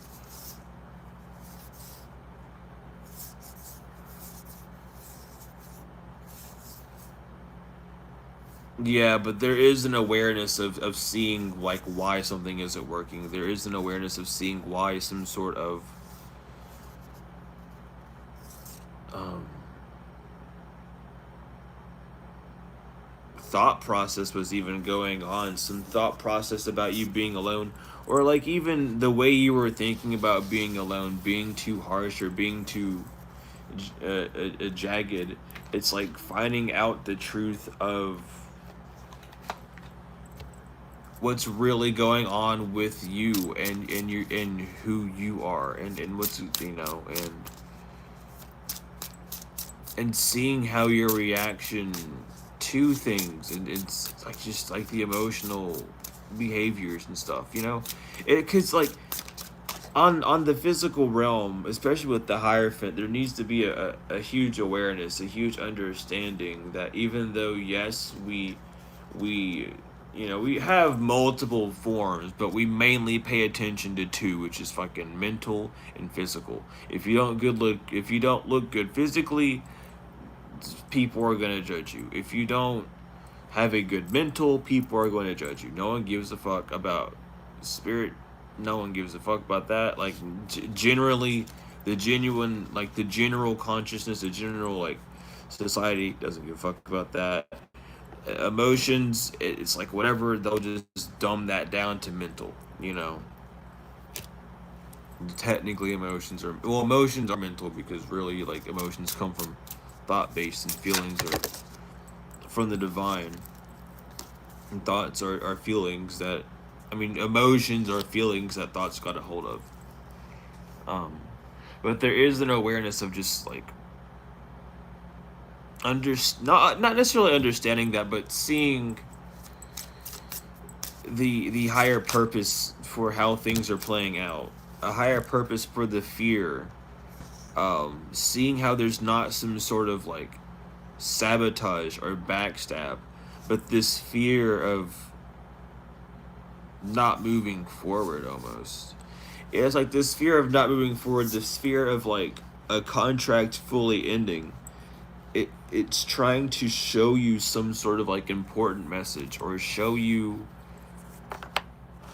Yeah, but there is an awareness of seeing like why something isn't working. There is an awareness of seeing why some sort of um, thought process was even going on. Some thought process about you being alone, or like even the way you were thinking about being alone, being too harsh or being too jagged. It's like finding out the truth of what's really going on with you and you and who you are and what's, you know, and seeing how your reaction to things, and it's like just like the emotional behaviors and stuff, you know, it because like on the physical realm, especially with the Hierophant, there needs to be a huge awareness, a huge understanding that even though yes we you know, we have multiple forms, but we mainly pay attention to two, which is fucking mental and physical. If you don't look good physically, people are gonna judge you. If you don't have a good mental, people are going to judge you. No one gives a fuck about spirit. No one gives a fuck about that. Like generally, The genuine, like the general consciousness, the general like society doesn't give a fuck about that. Emotions, it's like whatever, they'll just dumb that down to mental, you know. Technically emotions are, well, emotions are mental because really like emotions come from thought based, and feelings are from the divine, and thoughts are feelings that, I mean, emotions are feelings that thoughts got a hold of. um but there is an awareness of just like not necessarily understanding that, but seeing the higher purpose for how things are playing out, a higher purpose for the fear. Seeing how there's not some sort of like sabotage or backstab, but this fear of not moving forward almost. It's like this fear of not moving forward, this fear of like a contract fully ending. It's trying to show you some sort of like important message, or show you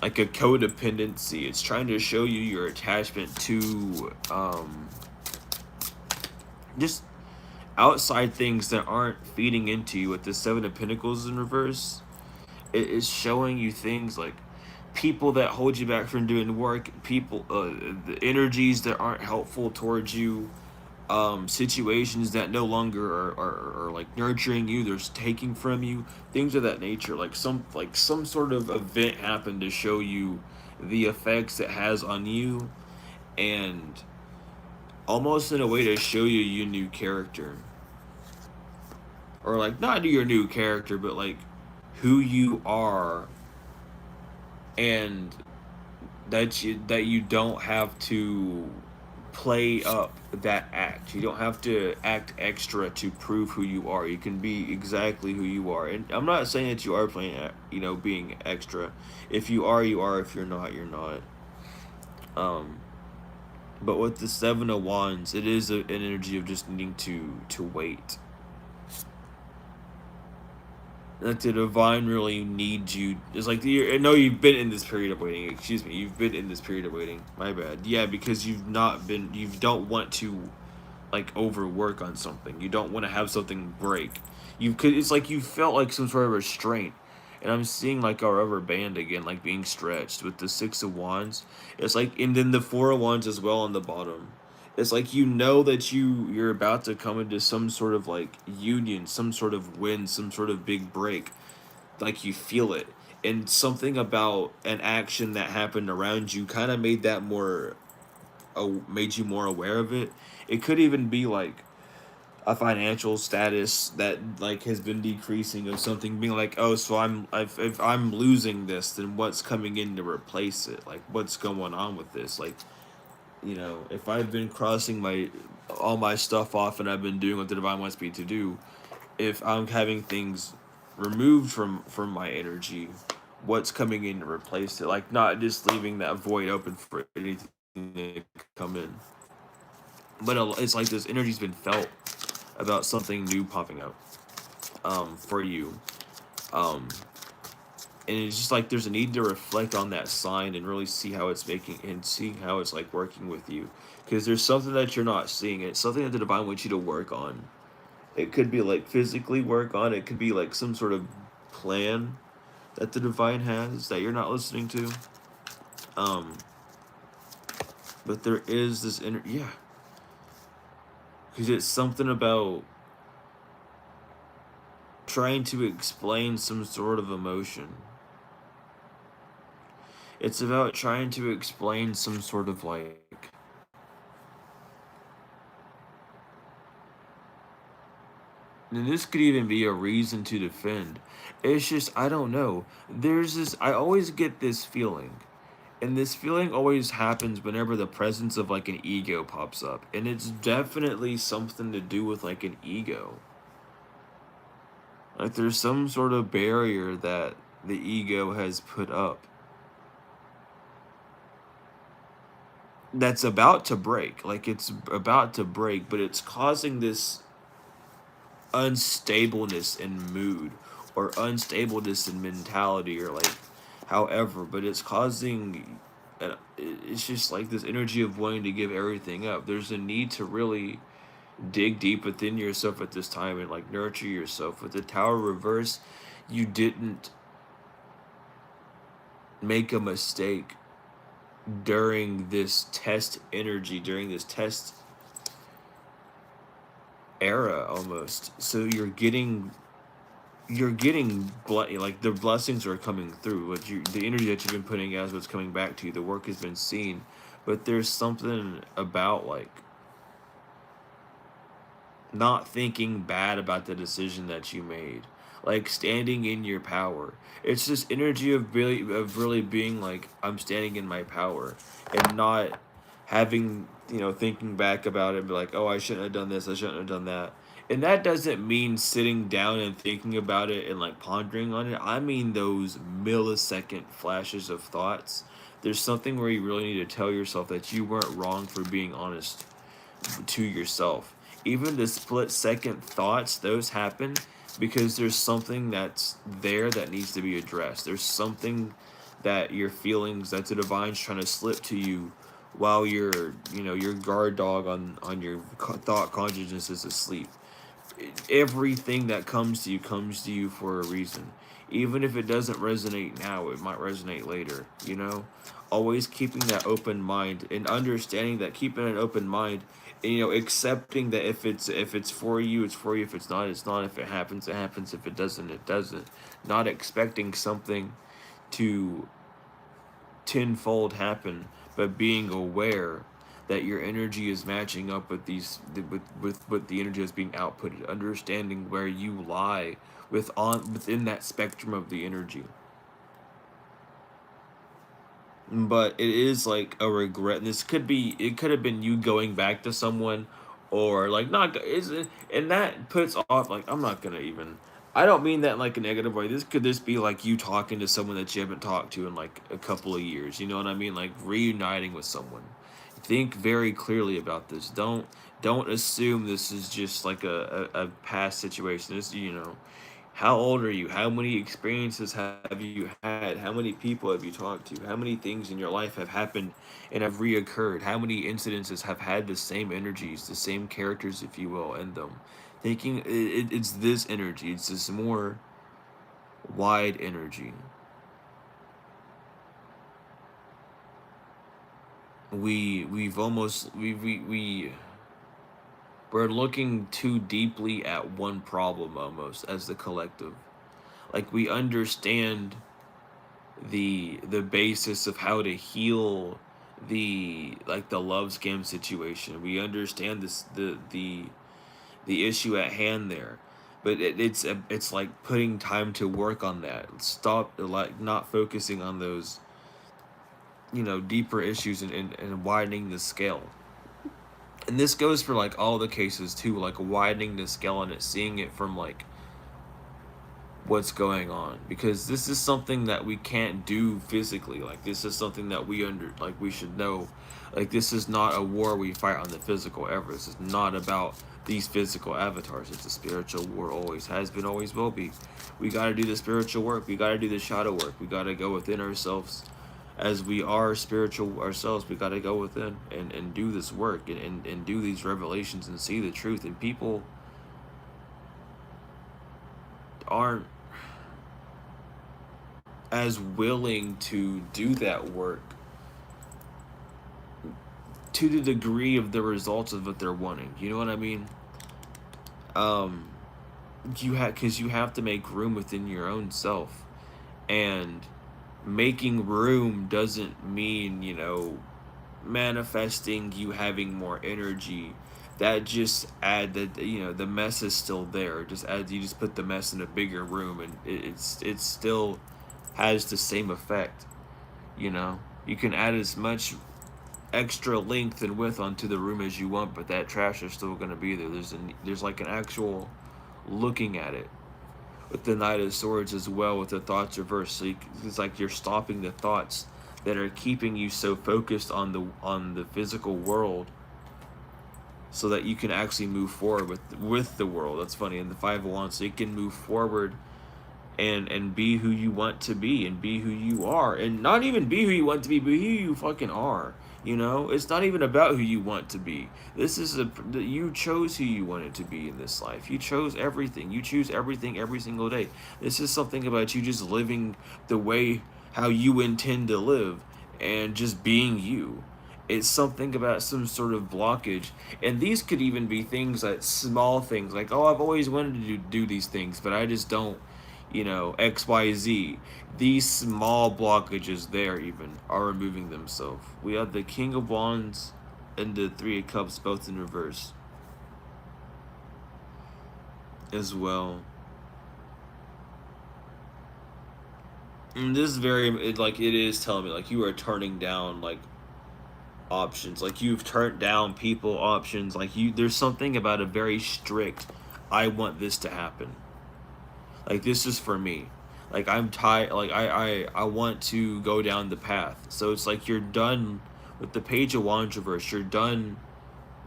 like a codependency. It's trying to show you your attachment to just outside things that aren't feeding into you. With the Seven of Pentacles in reverse, it is showing you things like people that hold you back from doing work, people, the energies that aren't helpful towards you, situations that no longer are like nurturing you, they're taking from you, things of that nature. Like some sort of event happened to show you the effects it has on you, and almost in a way to show you your new character, or like not your new character, but like who you are, and that you don't have to play up that act. You don't have to act extra to prove who you are. You can be exactly who you are. And I'm not saying that you are playing, being extra. If you are, you are. If you're not, you're not. Um, but with the Seven of Wands, it is an energy of just needing to wait. Like the divine really needs you. It's like I know you've been in this period of waiting. Excuse me, you've been in this period of waiting. My bad. Yeah, because you don't want to like overwork on something. You don't want to have something break. It's like you felt like some sort of restraint. And I'm seeing like a rubber band again, like being stretched with the Six of Wands. It's like, and then the Four of Wands as well on the bottom. It's like you know that you're about to come into some sort of like union, some sort of win, some sort of big break. Like you feel it. And something about an action that happened around you kind of made that more, made you more aware of it. It could even be like a financial status that like has been decreasing, of something being like, oh, so if I'm losing this, then what's coming in to replace it? Like what's going on with this? Like, if I've been crossing all my stuff off and I've been doing what the divine wants me to do, if I'm having things removed from my energy, what's coming in to replace it? Like not just leaving that void open for anything to come in. But it's like this energy's been felt about something new popping up for you. Um, and it's just like there's a need to reflect on that sign and really see how it's making, and see how it's like working with you, because there's something that you're not seeing, and it's something that the divine wants you to work on. It could be like physically work on, it could be like some sort of plan that the divine has that you're not listening to. um but there is this inner, yeah, because it's something about trying to explain some sort of emotion. It's about trying to explain some sort of like, and this could even be a reason to defend. It's just, I don't know. There's this, I always get this feeling. And this feeling always happens whenever the presence of like an ego pops up. And it's definitely something to do with like an ego. Like there's some sort of barrier that the ego has put up that's about to break. Like it's about to break, but it's causing this unstableness in mood, or unstableness in mentality, or like however, but it's causing and it's just like this energy of wanting to give everything up. There's a need to really dig deep within yourself at this time and like nurture yourself. With the Tower reverse, you didn't make a mistake during this test energy, during this test era almost. So like the blessings are coming through. The energy that you've been putting out is what's coming back to you. The work has been seen, but there's something about like not thinking bad about the decision that you made, like standing in your power. It's this energy of really being like, I'm standing in my power, and not having, thinking back about it and be like, oh, I shouldn't have done this, I shouldn't have done that. And that doesn't mean sitting down and thinking about it and like pondering on it. I mean those millisecond flashes of thoughts. There's something where you really need to tell yourself that you weren't wrong for being honest to yourself. Even the split second thoughts, those happen because there's something that's there that needs to be addressed. There's something that your feelings, that the divine's trying to slip to you while your guard dog on your thought consciousness is asleep. Everything that comes to you for a reason. Even if it doesn't resonate now, it might resonate later, Always keeping that open mind and understanding that keeping an open mind and, accepting that if it's for you, it's for you. If it's not, it's not. If it happens, it happens. If it doesn't, it doesn't. Not expecting something to tenfold happen, but being aware that your energy is matching up with with the energy that's being outputted, understanding where you lie within that spectrum of the energy. But it is like a regret, and it could have been you going back to someone, or like not is it, and that puts off, like, I'm not gonna even, I don't mean that in like a negative way. This be like you talking to someone that you haven't talked to in like a couple of years, you know what I mean, like reuniting with someone. Think very clearly about this. Don't assume this is just like a past situation. This, how old are you? How many experiences have you had? How many people have you talked to? How many things in your life have happened and have reoccurred? How many incidences have had the same energies, the same characters, if you will, in them? Thinking it's this energy. It's this more wide energy. We've almost we're looking too deeply at one problem almost as the collective. Like we understand the basis of how to heal the love scam situation. We understand the issue at hand there. But it's like putting time to work on that. Stop like not focusing on those deeper issues, and widening the scale. And this goes for like all the cases too, like widening the scale on it, seeing it from like what's going on, because this is something that we can't do physically. Like this is something that we should know. Like this is not a war we fight on the physical ever. This is not about these physical avatars. It's a spiritual war, always has been, always will be. We got to do the spiritual work. We got to do the shadow work. We got to go within ourselves. As we are spiritual ourselves, we got to go within and do this work, and do these revelations and see the truth. And people aren't as willing to do that work to the degree of the results of what they're wanting. You know what I mean? Because you have to make room within your own self, and making room doesn't mean manifesting you having more energy. That just add that the mess is still there. Just add, you just put the mess in a bigger room, and it still has the same effect. You can add as much extra length and width onto the room as you want, but that trash is still going to be there. There's like an actual looking at it with the Knight of Swords as well, with the thoughts reversed. So it's like you're stopping the thoughts that are keeping you so focused on the physical world, so that you can actually move forward with the world. That's funny. In the Five of Wands, so you can move forward and be who you want to be and be who you are, and not even be who you want to be, but who you fucking are. You know, it's not even about who you want to be. This is you chose who you wanted to be in this life. You chose everything. You choose everything every single day. This is something about you just living the way how you intend to live and just being you. It's something about some sort of blockage, and these could even be things like small things like, oh, I've always wanted to do these things, but I just don't, XYZ. These small blockages there even are removing themselves. We have the King of Wands and the Three of Cups both in reverse as well. And this is it is telling me like you are turning down like options, like you've turned down people options, like there's something about a very strict, I want this to happen, like this is for me, like I'm tired, like I want to go down the path. So it's like you're done with the Page of Wands reverse. You're done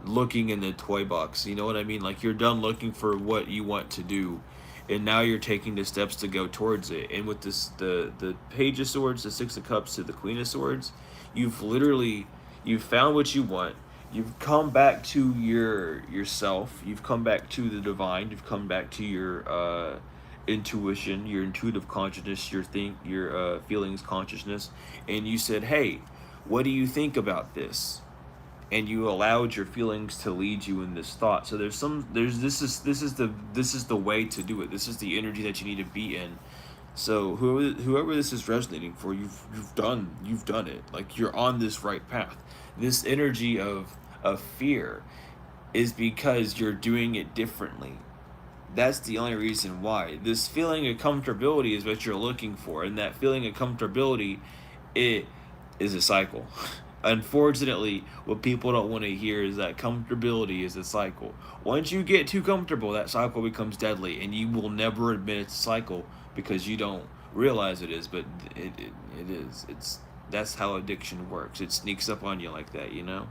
looking in the toy box, you know what I mean? Like you're done looking for what you want to do, and now you're taking the steps to go towards it. And with this, the Page of Swords, the Six of Cups to the Queen of Swords, you've found what you want. You've come back to yourself. You've come back to the divine. You've come back to your intuition, your intuitive consciousness, your feelings consciousness, and you said, "Hey, what do you think about this?" And you allowed your feelings to lead you in this thought. So this is the way to do it. This is the energy that you need to be in. So whoever this is resonating for, you've done it. Like you're on this right path. This energy of fear is because you're doing it differently. That's the only reason why. This feeling of comfortability is what you're looking for, and that feeling of comfortability, it is a cycle. Unfortunately, what people don't want to hear is that comfortability is a cycle. Once you get too comfortable, that cycle becomes deadly, and you will never admit it's a cycle because you don't realize it is. But it is. That's how addiction works. It sneaks up on you like that, you know.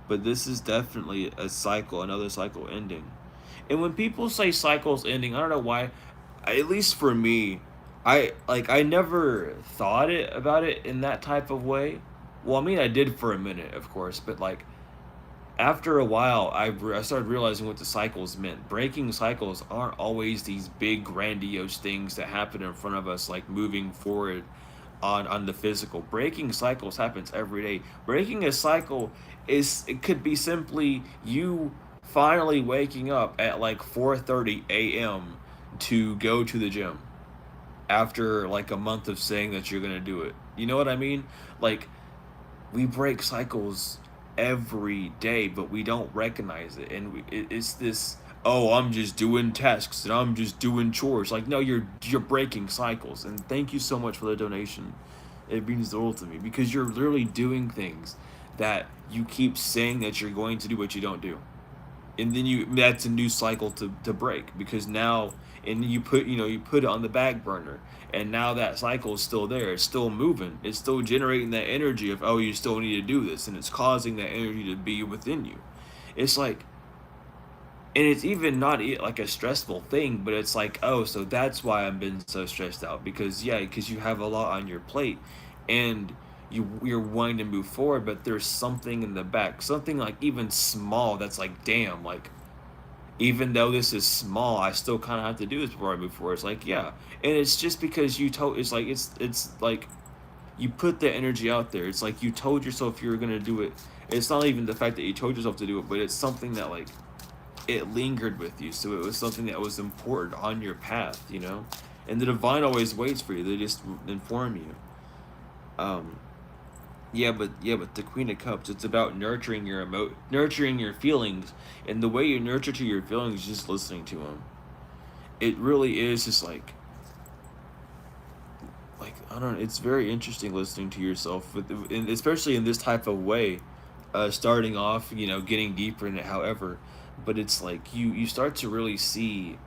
But this is definitely a cycle, another cycle ending. And when people say cycles ending, I don't know why. At least for me, I never thought about it in that type of way. Well, I mean, I did for a minute, of course, but like after a while, I started realizing what the cycles meant. Breaking cycles aren't always these big grandiose things that happen in front of us, like moving forward on the physical. Breaking cycles happens every day. Breaking a cycle it could be simply you finally waking up at like 4:30 a.m. to go to the gym after like a month of saying that you're gonna do it. You know what I mean? Like we break cycles every day, but we don't recognize it, and it's this. Oh, I'm just doing tasks and I'm just doing chores. Like no, you're breaking cycles. And thank you so much for the donation. It means the world to me because you're literally doing things that you keep saying that you're going to do, but you don't do, and then that's a new cycle to break because now and you put it on the back burner, and now that cycle is still there, it's still moving, it's still generating that energy of, oh, you still need to do this, and it's causing that energy to be within you. It's like, and it's even not like a stressful thing, but it's like, oh, so that's why I'm been so stressed out, because you have a lot on your plate, and you're wanting to move forward, but there's something in the back, something like even small, that's like, damn, like even though this is small, I still kind of have to do this before I move forward. It's like, yeah, and it's just because it's like you put the energy out there. It's like you told yourself you were gonna do it. It's not even the fact that you told yourself to do it, but it's something that like it lingered with you, so it was something that was important on your path, you know. And the divine always waits for you. They just inform you. But the Queen of Cups, it's about nurturing nurturing your feelings, and the way you nurture to your feelings is just listening to them. It really is just like I don't know. It's very interesting listening to yourself, and especially in this type of way, starting off, getting deeper in it. However, but it's like you start to really see,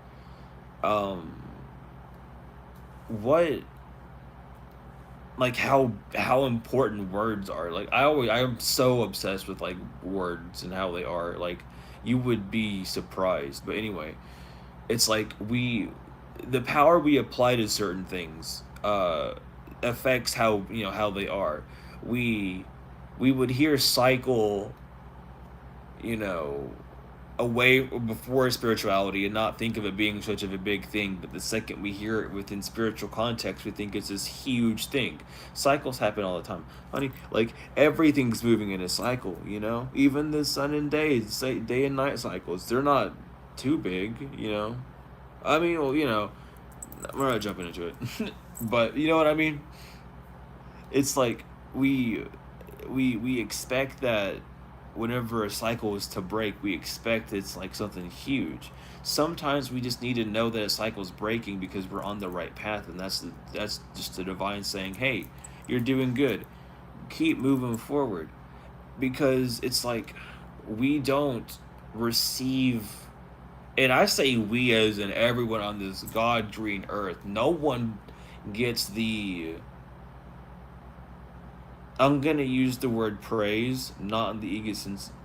what like how important words are. Like I'm so obsessed with like words and how they are. Like you would be surprised. But anyway, it's like the power we apply to certain things affects how, how they are. We we would hear cycle, you know, away before spirituality and not think of it being such of a big thing, but the second we hear it within spiritual context, we think it's this huge thing. Cycles happen all the time, honey. Like everything's moving in a cycle, even the sun and day and night cycles, they're not too big. I mean, well, we're not jumping into it. But you know what I mean. It's like we we expect that whenever a cycle is to break, we expect it's like something huge. Sometimes we just need to know that a cycle's breaking because we're on the right path, and that's just the divine saying, "Hey, you're doing good. Keep moving forward." Because it's like we don't receive, and I say we as in everyone on this God green earth. No one gets the, I'm gonna use the word praise, not in the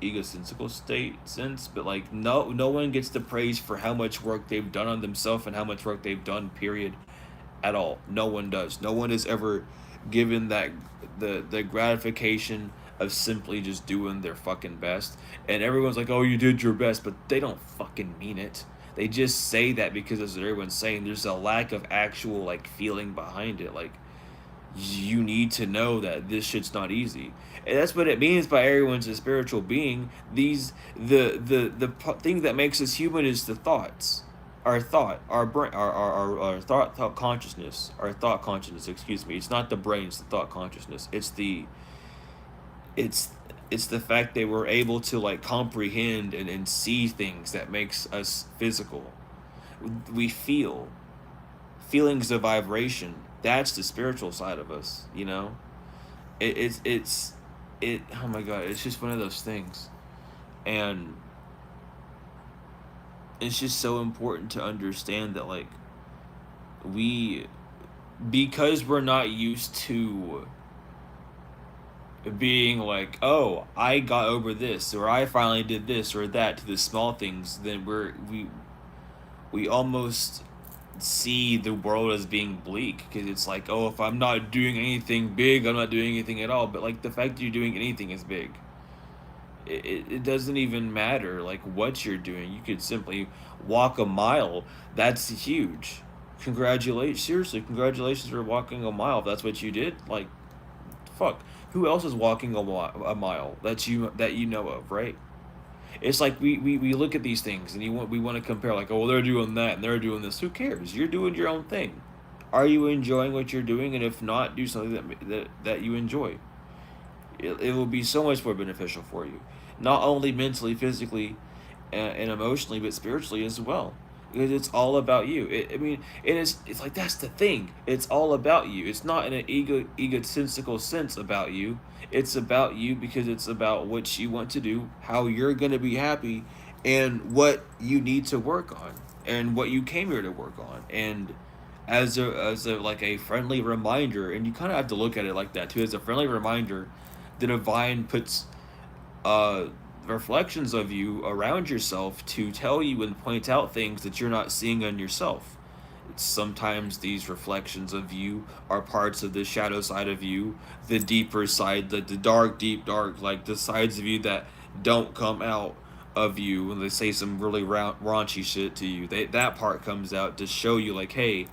egotistical state sense, but like no one gets the praise for how much work they've done on themselves and how much work they've done. Period. At all. No one does. No one is ever given that the gratification of simply just doing their fucking best. And everyone's like, "Oh, you did your best," but they don't fucking mean it. They just say that because that's what everyone's saying. There's a lack of actual like feeling behind it. Like you need to know that this shit's not easy, and that's what it means by everyone's a spiritual being. These the thing that makes us human is the thoughts, our thought, our brain, our thought consciousness, our thought consciousness. Excuse me. It's not the brain. It's the thought consciousness. It's it's the fact that we're able to like comprehend and see things that makes us physical. We feel feelings of vibration. That's the spiritual side of us. It's oh my god, it's just one of those things. And it's just so important to understand that like we, because we're not used to being like, "Oh, I got over this," or "I finally did this or that," to the small things, then we almost see the world as being bleak, because it's like, "Oh, if I'm not doing anything big, I'm not doing anything at all." But like the fact that you're doing anything is big. It doesn't even matter like what you're doing. You could simply walk a mile. That's huge. Congratulations, seriously, congratulations for walking a mile. If that's what you did, like, fuck. Who else is walking a mile that you know of, right? It's like we look at these things and we want to compare, like, "Oh, well, they're doing that and they're doing this." Who cares? You're doing your own thing. Are you enjoying what you're doing? And if not, do something that you enjoy. It will be so much more beneficial for you, not only mentally, physically, and emotionally, but spiritually as well. Because it's all about you. I mean, it's like that's the thing. It's all about you. It's not in an egotistical sense about you. It's about you because it's about what you want to do, how you're gonna be happy, and what you need to work on, and what you came here to work on. And as a like a friendly reminder, and you kind of have to look at it like that too, as a friendly reminder, the divine puts uh reflections of you around yourself to tell you and point out things that you're not seeing on yourself. Sometimes these reflections of you are parts of the shadow side of you, the deeper side, the dark, deep dark, like the sides of you that don't come out of you when they say some really raunchy shit to you. That part comes out to show you, like, "Hey,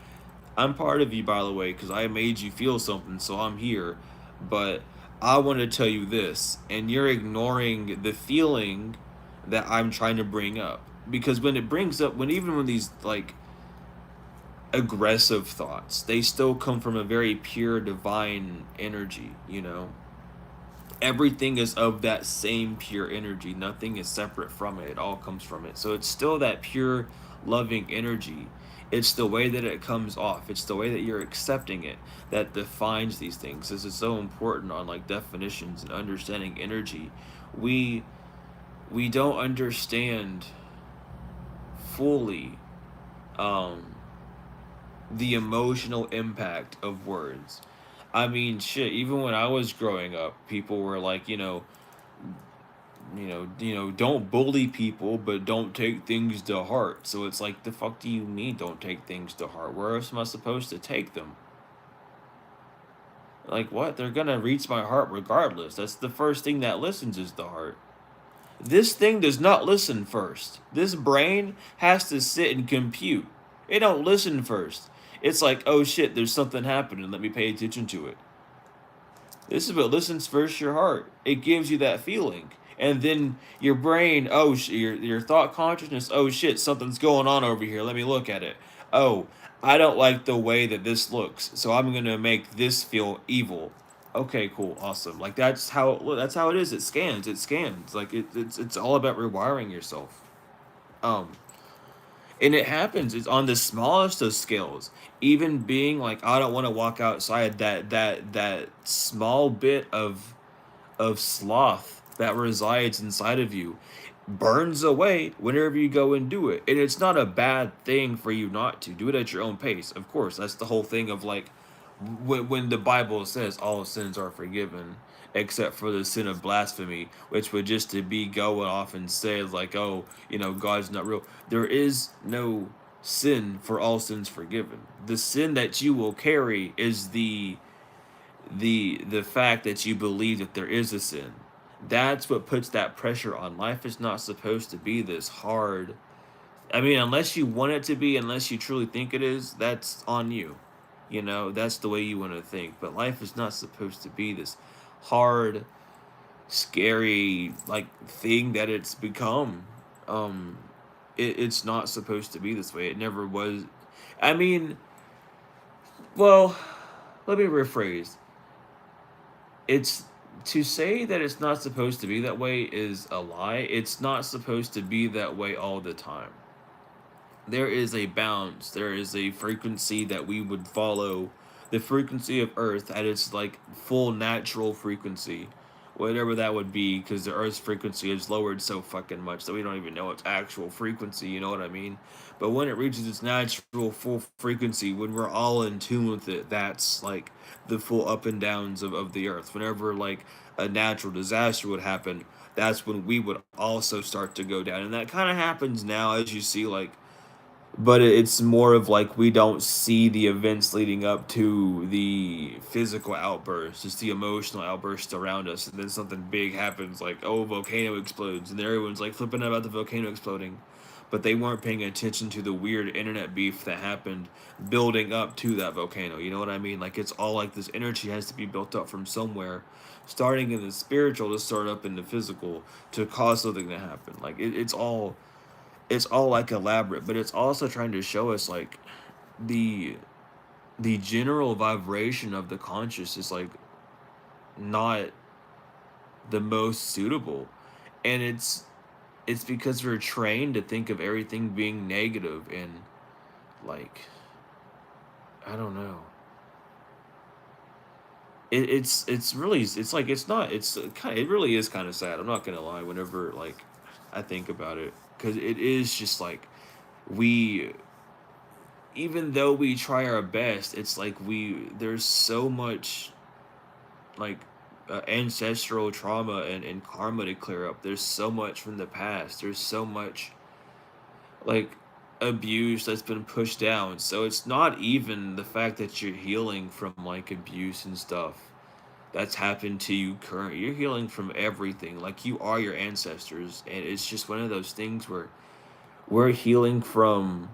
I'm part of you, by the way, because I made you feel something, so I'm here. But I want to tell you this," and you're ignoring the feeling that I'm trying to bring up. Because when it brings up, even when these like aggressive thoughts, they still come from a very pure divine energy. Everything is of that same pure energy. Nothing is separate from it. It all comes from it. So it's still that pure, loving energy. It's the way that it comes off. It's the way that you're accepting it that defines these things. This is so important on like definitions and understanding energy. We we don't understand fully um the emotional impact of words. I mean, shit, even when I was growing up, people were like, don't bully people, but don't take things to heart. So it's like, the fuck do you mean don't take things to heart? Where else am I supposed to take them? Like, what? They're gonna reach my heart regardless. That's the first thing that listens, is the heart. This thing does not listen first. This brain has to sit and compute. It don't listen first. It's like, oh shit, there's something happening. Let me pay attention to it. This is what listens first, your heart. It gives you that feeling. And then your brain, oh, your thought consciousness, oh shit, something's going on over here. Let me look at it. Oh, I don't like the way that this looks, so I'm going to make this feel evil. Okay, cool, awesome. Like, that's how it is. It scans. It scans. Like, it's all about rewiring yourself. Um and it happens, it's on the smallest of scales. Even being like, I don't want to walk outside, that small bit of sloth that resides inside of you burns away whenever you go and do it. And it's not a bad thing for you not to do it at your own pace. Of course, that's the whole thing of like, when the Bible says all sins are forgiven except for the sin of blasphemy, which would just to be going off and say like, oh, God's not real. There is no sin for all sins forgiven. The sin that you will carry is the fact that you believe that there is a sin. That's what puts that pressure on. Life is not supposed to be this hard. I mean, unless you want it to be, unless you truly think it is, that's on you. That's the way you want to think. But life is not supposed to be this hard, scary, like, thing that it's become. Um, it's not supposed to be this way. It never was. I mean, well, let me rephrase. It's To say that it's not supposed to be that way is a lie. It's not supposed to be that way all the time. There is a bounce, there is a frequency that we would follow, the frequency of Earth at its like full natural frequency, whatever that would be, because the Earth's frequency is lowered so fucking much that we don't even know its actual frequency, you know what I mean? But when it reaches its natural full frequency, when we're all in tune with it, that's like the full up and downs of the Earth. Whenever like a natural disaster would happen, that's when we would also start to go down. And that kind of happens now, as you see, like, but it's more of like, we don't see the events leading up to the physical outbursts, just the emotional outbursts around us, and then something big happens, like, oh, a volcano explodes, and everyone's like flipping out about the volcano exploding, but they weren't paying attention to the weird internet beef that happened building up to that volcano. You know what I mean? Like, it's all like this energy has to be built up from somewhere, starting in the spiritual to start up in the physical, to cause something to happen. Like, it's all like elaborate, but it's also trying to show us like the the general vibration of the conscious is like not the most suitable. And it's because we're trained to think of everything being negative, and like, I don't know. It's really, it's like, it's not, it's kind of, it really is kind of sad, I'm not gonna lie, whenever like I think about it, because it is just like, we, even though we try our best, it's like, there's so much like ancestral trauma and karma to clear up. There's so much from the past. There's so much like abuse that's been pushed down. So it's not even the fact that you're healing from like abuse and stuff that's happened to you current. You're healing from everything. Like, you are your ancestors, and it's just one of those things where we're healing from,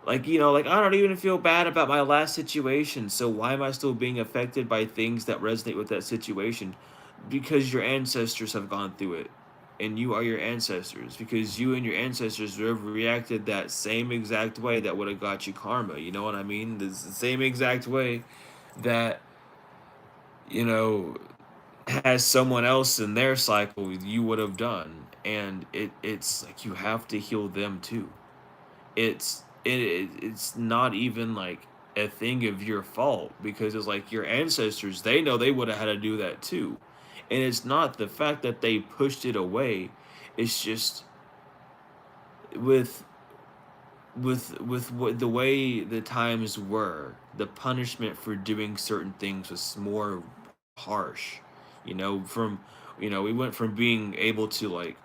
like, like, I don't even feel bad about my last situation, so why am I still being affected by things that resonate with that situation? Because your ancestors have gone through it, and you are your ancestors, because you and your ancestors would have reacted that same exact way that would have got you karma. You know what I mean? The same exact way that, you know, has someone else in their cycle you would have done. And it's like, you have to heal them too. It's not even like a thing of your fault, because it's like, your ancestors, they know they would have had to do that too. And it's not the fact that they pushed it away, it's just with what the way the times were, the punishment for doing certain things was more harsh, from You know, we went from being able to like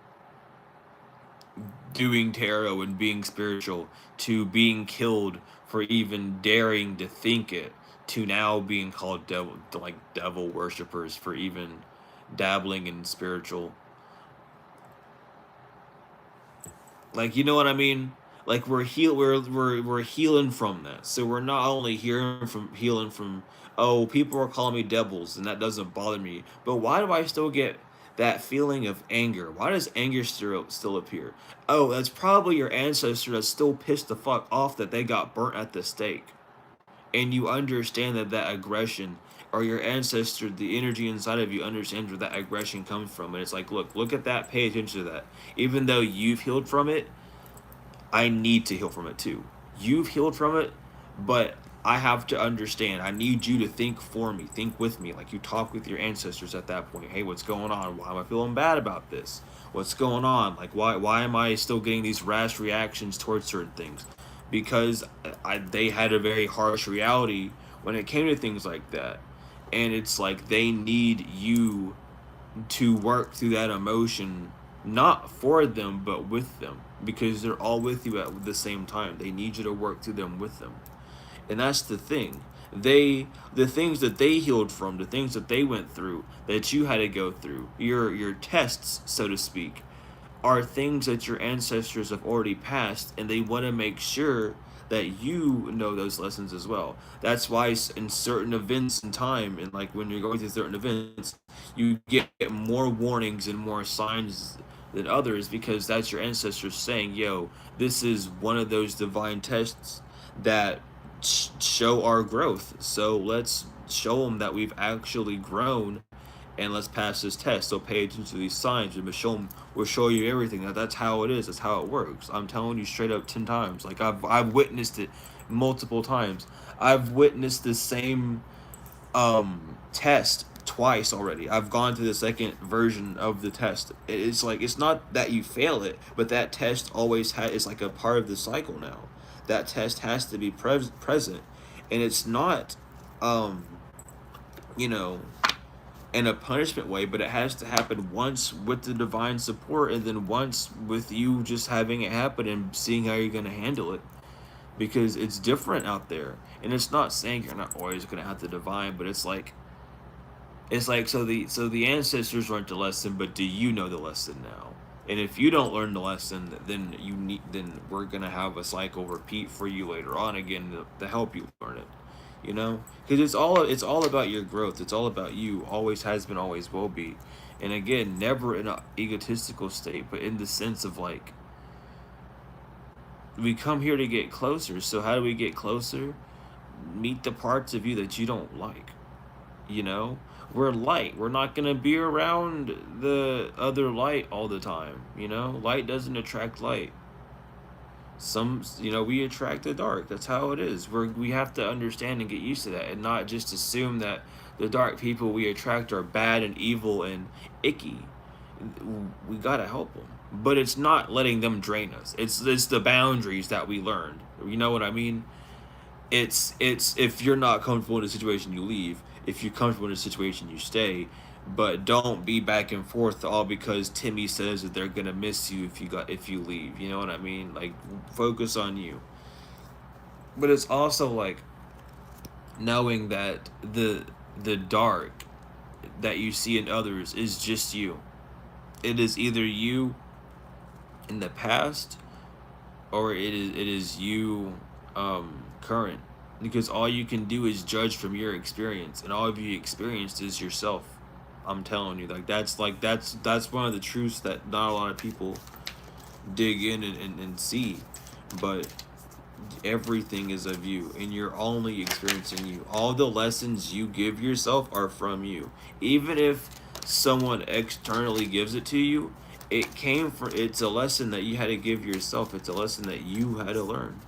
doing tarot and being spiritual to being killed for even daring to think it, to now being called devil, like devil worshippers for even dabbling in spiritual. Like, you know what I mean? Like we're healing from that. So we're not only healing from, oh, people are calling me devils and that doesn't bother me. But why do I still get that feeling of anger? Why does anger still appear? Oh, that's probably your ancestor that's still pissed the fuck off that they got burnt at the stake. And you understand that that aggression, or your ancestor, the energy inside of you understands where that aggression comes from. And it's like, look at that, pay attention to that. Even though you've healed from it, I need to heal from it too. You've healed from it, but I have to understand. I need you to think for me, think with me, like you talk with your ancestors at that point. Hey, what's going on? Why am I feeling bad about this? What's going on? Like, why am I still getting these rash reactions towards certain things? Because they had a very harsh reality when it came to things like that, and it's like they need you to work through that emotion, not for them but with them, because they're all with you at the same time. They need you to work through them with them. And that's the thing, the things that they healed from, the things that they went through, that you had to go through, your tests, so to speak, are things that your ancestors have already passed, and they want to make sure that you know those lessons as well. That's why in certain events in time, and like when you're going through certain events, you get more warnings and more signs than others, because that's your ancestors saying, yo, this is one of those divine tests that show our growth. So let's show them that we've actually grown, and let's pass this test. So pay attention to these signs, and we'll show you everything. That's how it is. That's how it works. I'm telling you straight up 10 times. Like I've witnessed it multiple times. I've witnessed the same test twice already. I've gone to the second version of the test. It's like, it's not that you fail it, but that test always is like a part of the cycle now. That test has to be present, and it's not, um, you know, in a punishment way, but it has to happen once with the divine support, and then once with you just having it happen and seeing how you're going to handle it, because it's different out there. And it's not saying you're not always going to have the divine, but it's like so the ancestors learned the lesson, but do you know the lesson now? And if you don't learn the lesson, then we're gonna have a cycle repeat for you later on again to help you learn it. You know, because it's all about your growth. It's all about you. Always has been, always will be. And again, never in an egotistical state, but in the sense of like, we come here to get closer. So how do we get closer? Meet the parts of you that you don't like. You know, we're light. We're not going to be around the other light all the time. You know, light doesn't attract light. We attract the dark. That's how it is. We have to understand and get used to that, and not just assume that the dark people we attract are bad and evil and icky. We got to help them, but it's not letting them drain us. It's the boundaries that we learned. You know what I mean? It's if you're not comfortable in a situation, you leave. If you're comfortable in a situation, you stay. But don't be back and forth all because Timmy says that they're gonna miss you if you leave. You know what I mean? Like, focus on you. But it's also like knowing that the dark that you see in others is just you. It is either you in the past, or it is you current, because all you can do is judge from your experience, and all of you experienced is yourself. I'm telling you, that's one of the truths that not a lot of people dig in and see. But everything is of you, and you're only experiencing you. All the lessons you give yourself are from you. Even if someone externally gives it to you, it's a lesson that you had to give yourself. It's a lesson that you had to learn.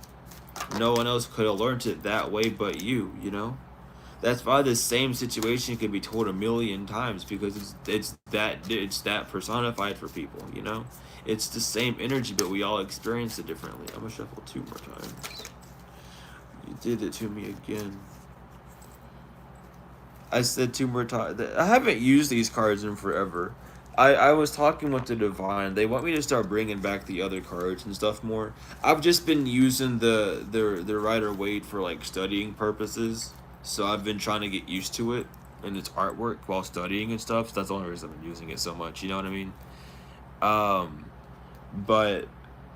No one else could have learned it that way but you know? That's why the same situation can be told a million times, because it's that personified for people, you know? It's the same energy, but we all experience it differently. I'm gonna shuffle 2 more times. You did it to me again. I said 2 more times. I haven't used these cards in forever. I was talking with the divine. They want me to start bringing back the other cards and stuff more. I've just been using the Rider Waite for like studying purposes. So I've been trying to get used to it and its artwork while studying and stuff. So that's the only reason I've been using it so much. You know what I mean? But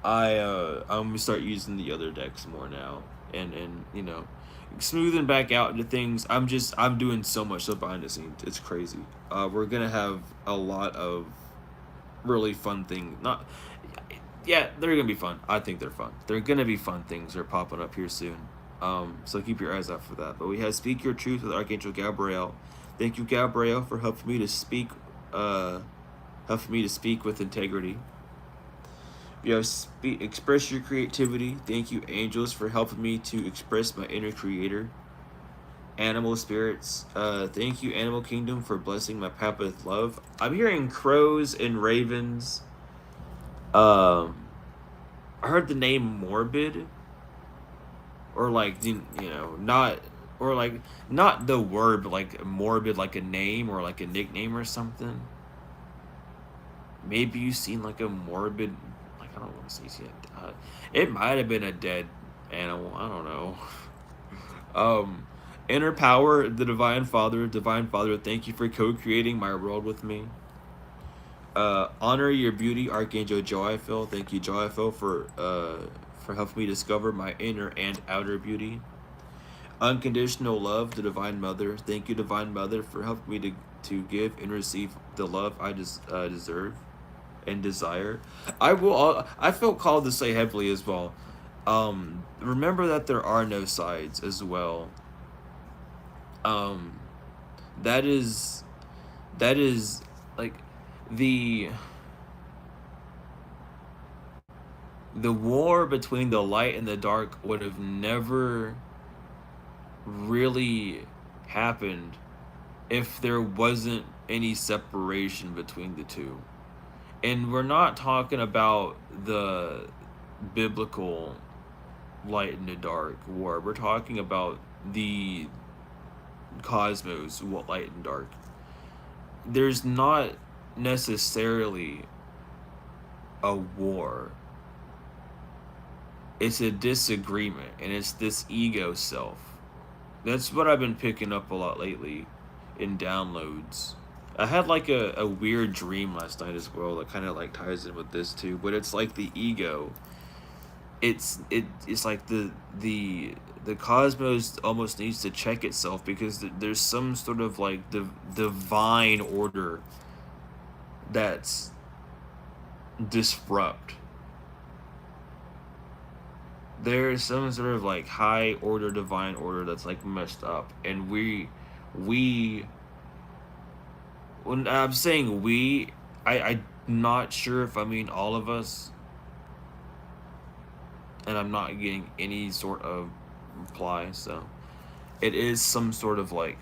I'm gonna start using the other decks more now, and you know, smoothing back out into things. I'm doing so much stuff behind the scenes. It's crazy. We're gonna have a lot of really fun things. Not, yeah, they're gonna be fun. I think they're fun. They're gonna be fun things. Are popping up here soon. So keep your eyes out for that. But we have Speak Your Truth with Archangel Gabriel. Thank you, Gabriel, for helping me to speak. Helping me to speak with integrity. You have express your creativity. Thank you, angels, for helping me to express my inner creator. Animal spirits. Thank you, Animal Kingdom, for blessing my path with love. I'm hearing crows and ravens. I heard the name Morbid, or like you know, not or like not the word, but like morbid, like a name or like a nickname or something. Maybe you've seen like a morbid. I don't want to say it. It might have been a dead animal. I don't know. Inner power, the Divine Father. Divine Father, thank you for co-creating my world with me. Honor your beauty, Archangel Joyful. Thank you, Joyful, for helping me discover my inner and outer beauty. Unconditional love, the Divine Mother. Thank you, Divine Mother, for helping me to give and receive the love I deserve and desire. I felt called to say heavily as well. Remember that there are no sides as well. That is like the war between the light and the dark would have never really happened if there wasn't any separation between the two. And we're not talking about the biblical light and the dark war. We're talking about the cosmos, light and dark. There's not necessarily a war. It's a disagreement, and it's this ego self. That's what I've been picking up a lot lately in downloads. I had like a weird dream last night as well that kind of like ties in with this too, but it's like the ego. It's like the cosmos almost needs to check itself because there's some sort of like the divine order that's disrupt. There's some sort of like high order divine order that's like messed up, and we when I'm saying I'm not sure if I mean all of us, and I'm not getting any sort of reply, so it is some sort of like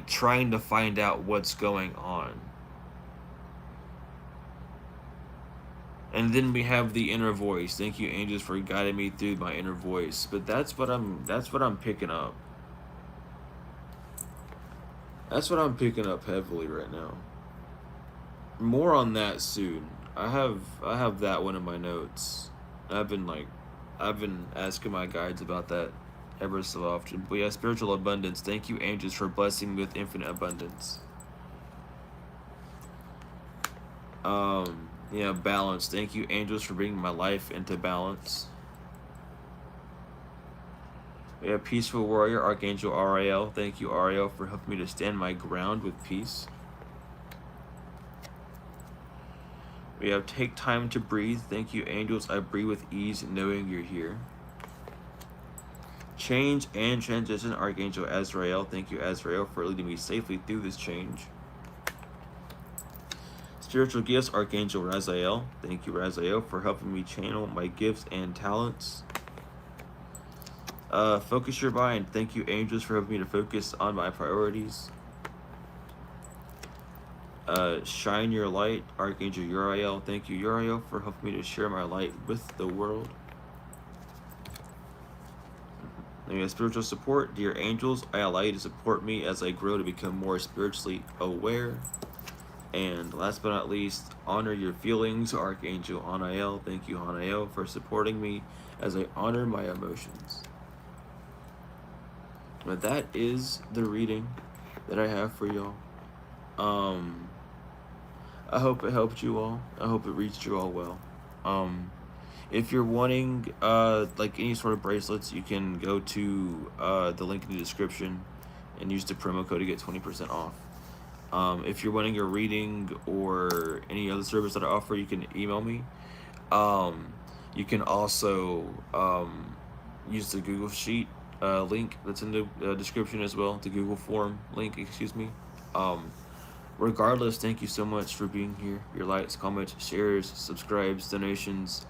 trying to find out what's going on. And then we have the inner voice. Thank you, angels, for guiding me through my inner voice. But that's what I'm picking up. That's what I'm picking up heavily right now. More on that soon. I have that one in my notes. I've been asking my guides about that ever so often. But yeah, spiritual abundance. Thank you, angels, for blessing me with infinite abundance. Yeah, balance. Thank you, angels, for bringing my life into balance. We have peaceful warrior, Archangel Ariel. Thank you, Ariel, for helping me to stand my ground with peace. We have take time to breathe. Thank you, angels. I breathe with ease, knowing you're here. Change and transition, Archangel Azrael. Thank you, Azrael, for leading me safely through this change. Spiritual gifts, Archangel Raziel. Thank you, Raziel, for helping me channel my gifts and talents. Focus your mind. Thank you, angels, for helping me to focus on my priorities. Shine your light, Archangel Uriel. Thank you, Uriel, for helping me to share my light with the world. Then we have spiritual support. Dear angels, I allow you to support me as I grow to become more spiritually aware. And last but not least, honor your feelings, Archangel Hanael. Thank you, Hanael, for supporting me as I honor my emotions. But that is the reading that I have for y'all. I hope it helped you all. I hope it reached you all well. If you're wanting like any sort of bracelets, you can go to the link in the description and use the promo code to get 20% off. If you're wanting a reading or any other service that I offer, you can email me. You can also use the Google Sheet link that's in the description as well, the Google Form link, excuse me. Regardless, thank you so much for being here. Your likes, comments, shares, subscribes, donations,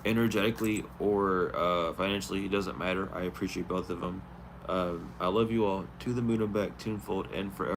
energetically or financially, it doesn't matter. I appreciate both of them. I love you all. To the moon and back, tenfold and forever.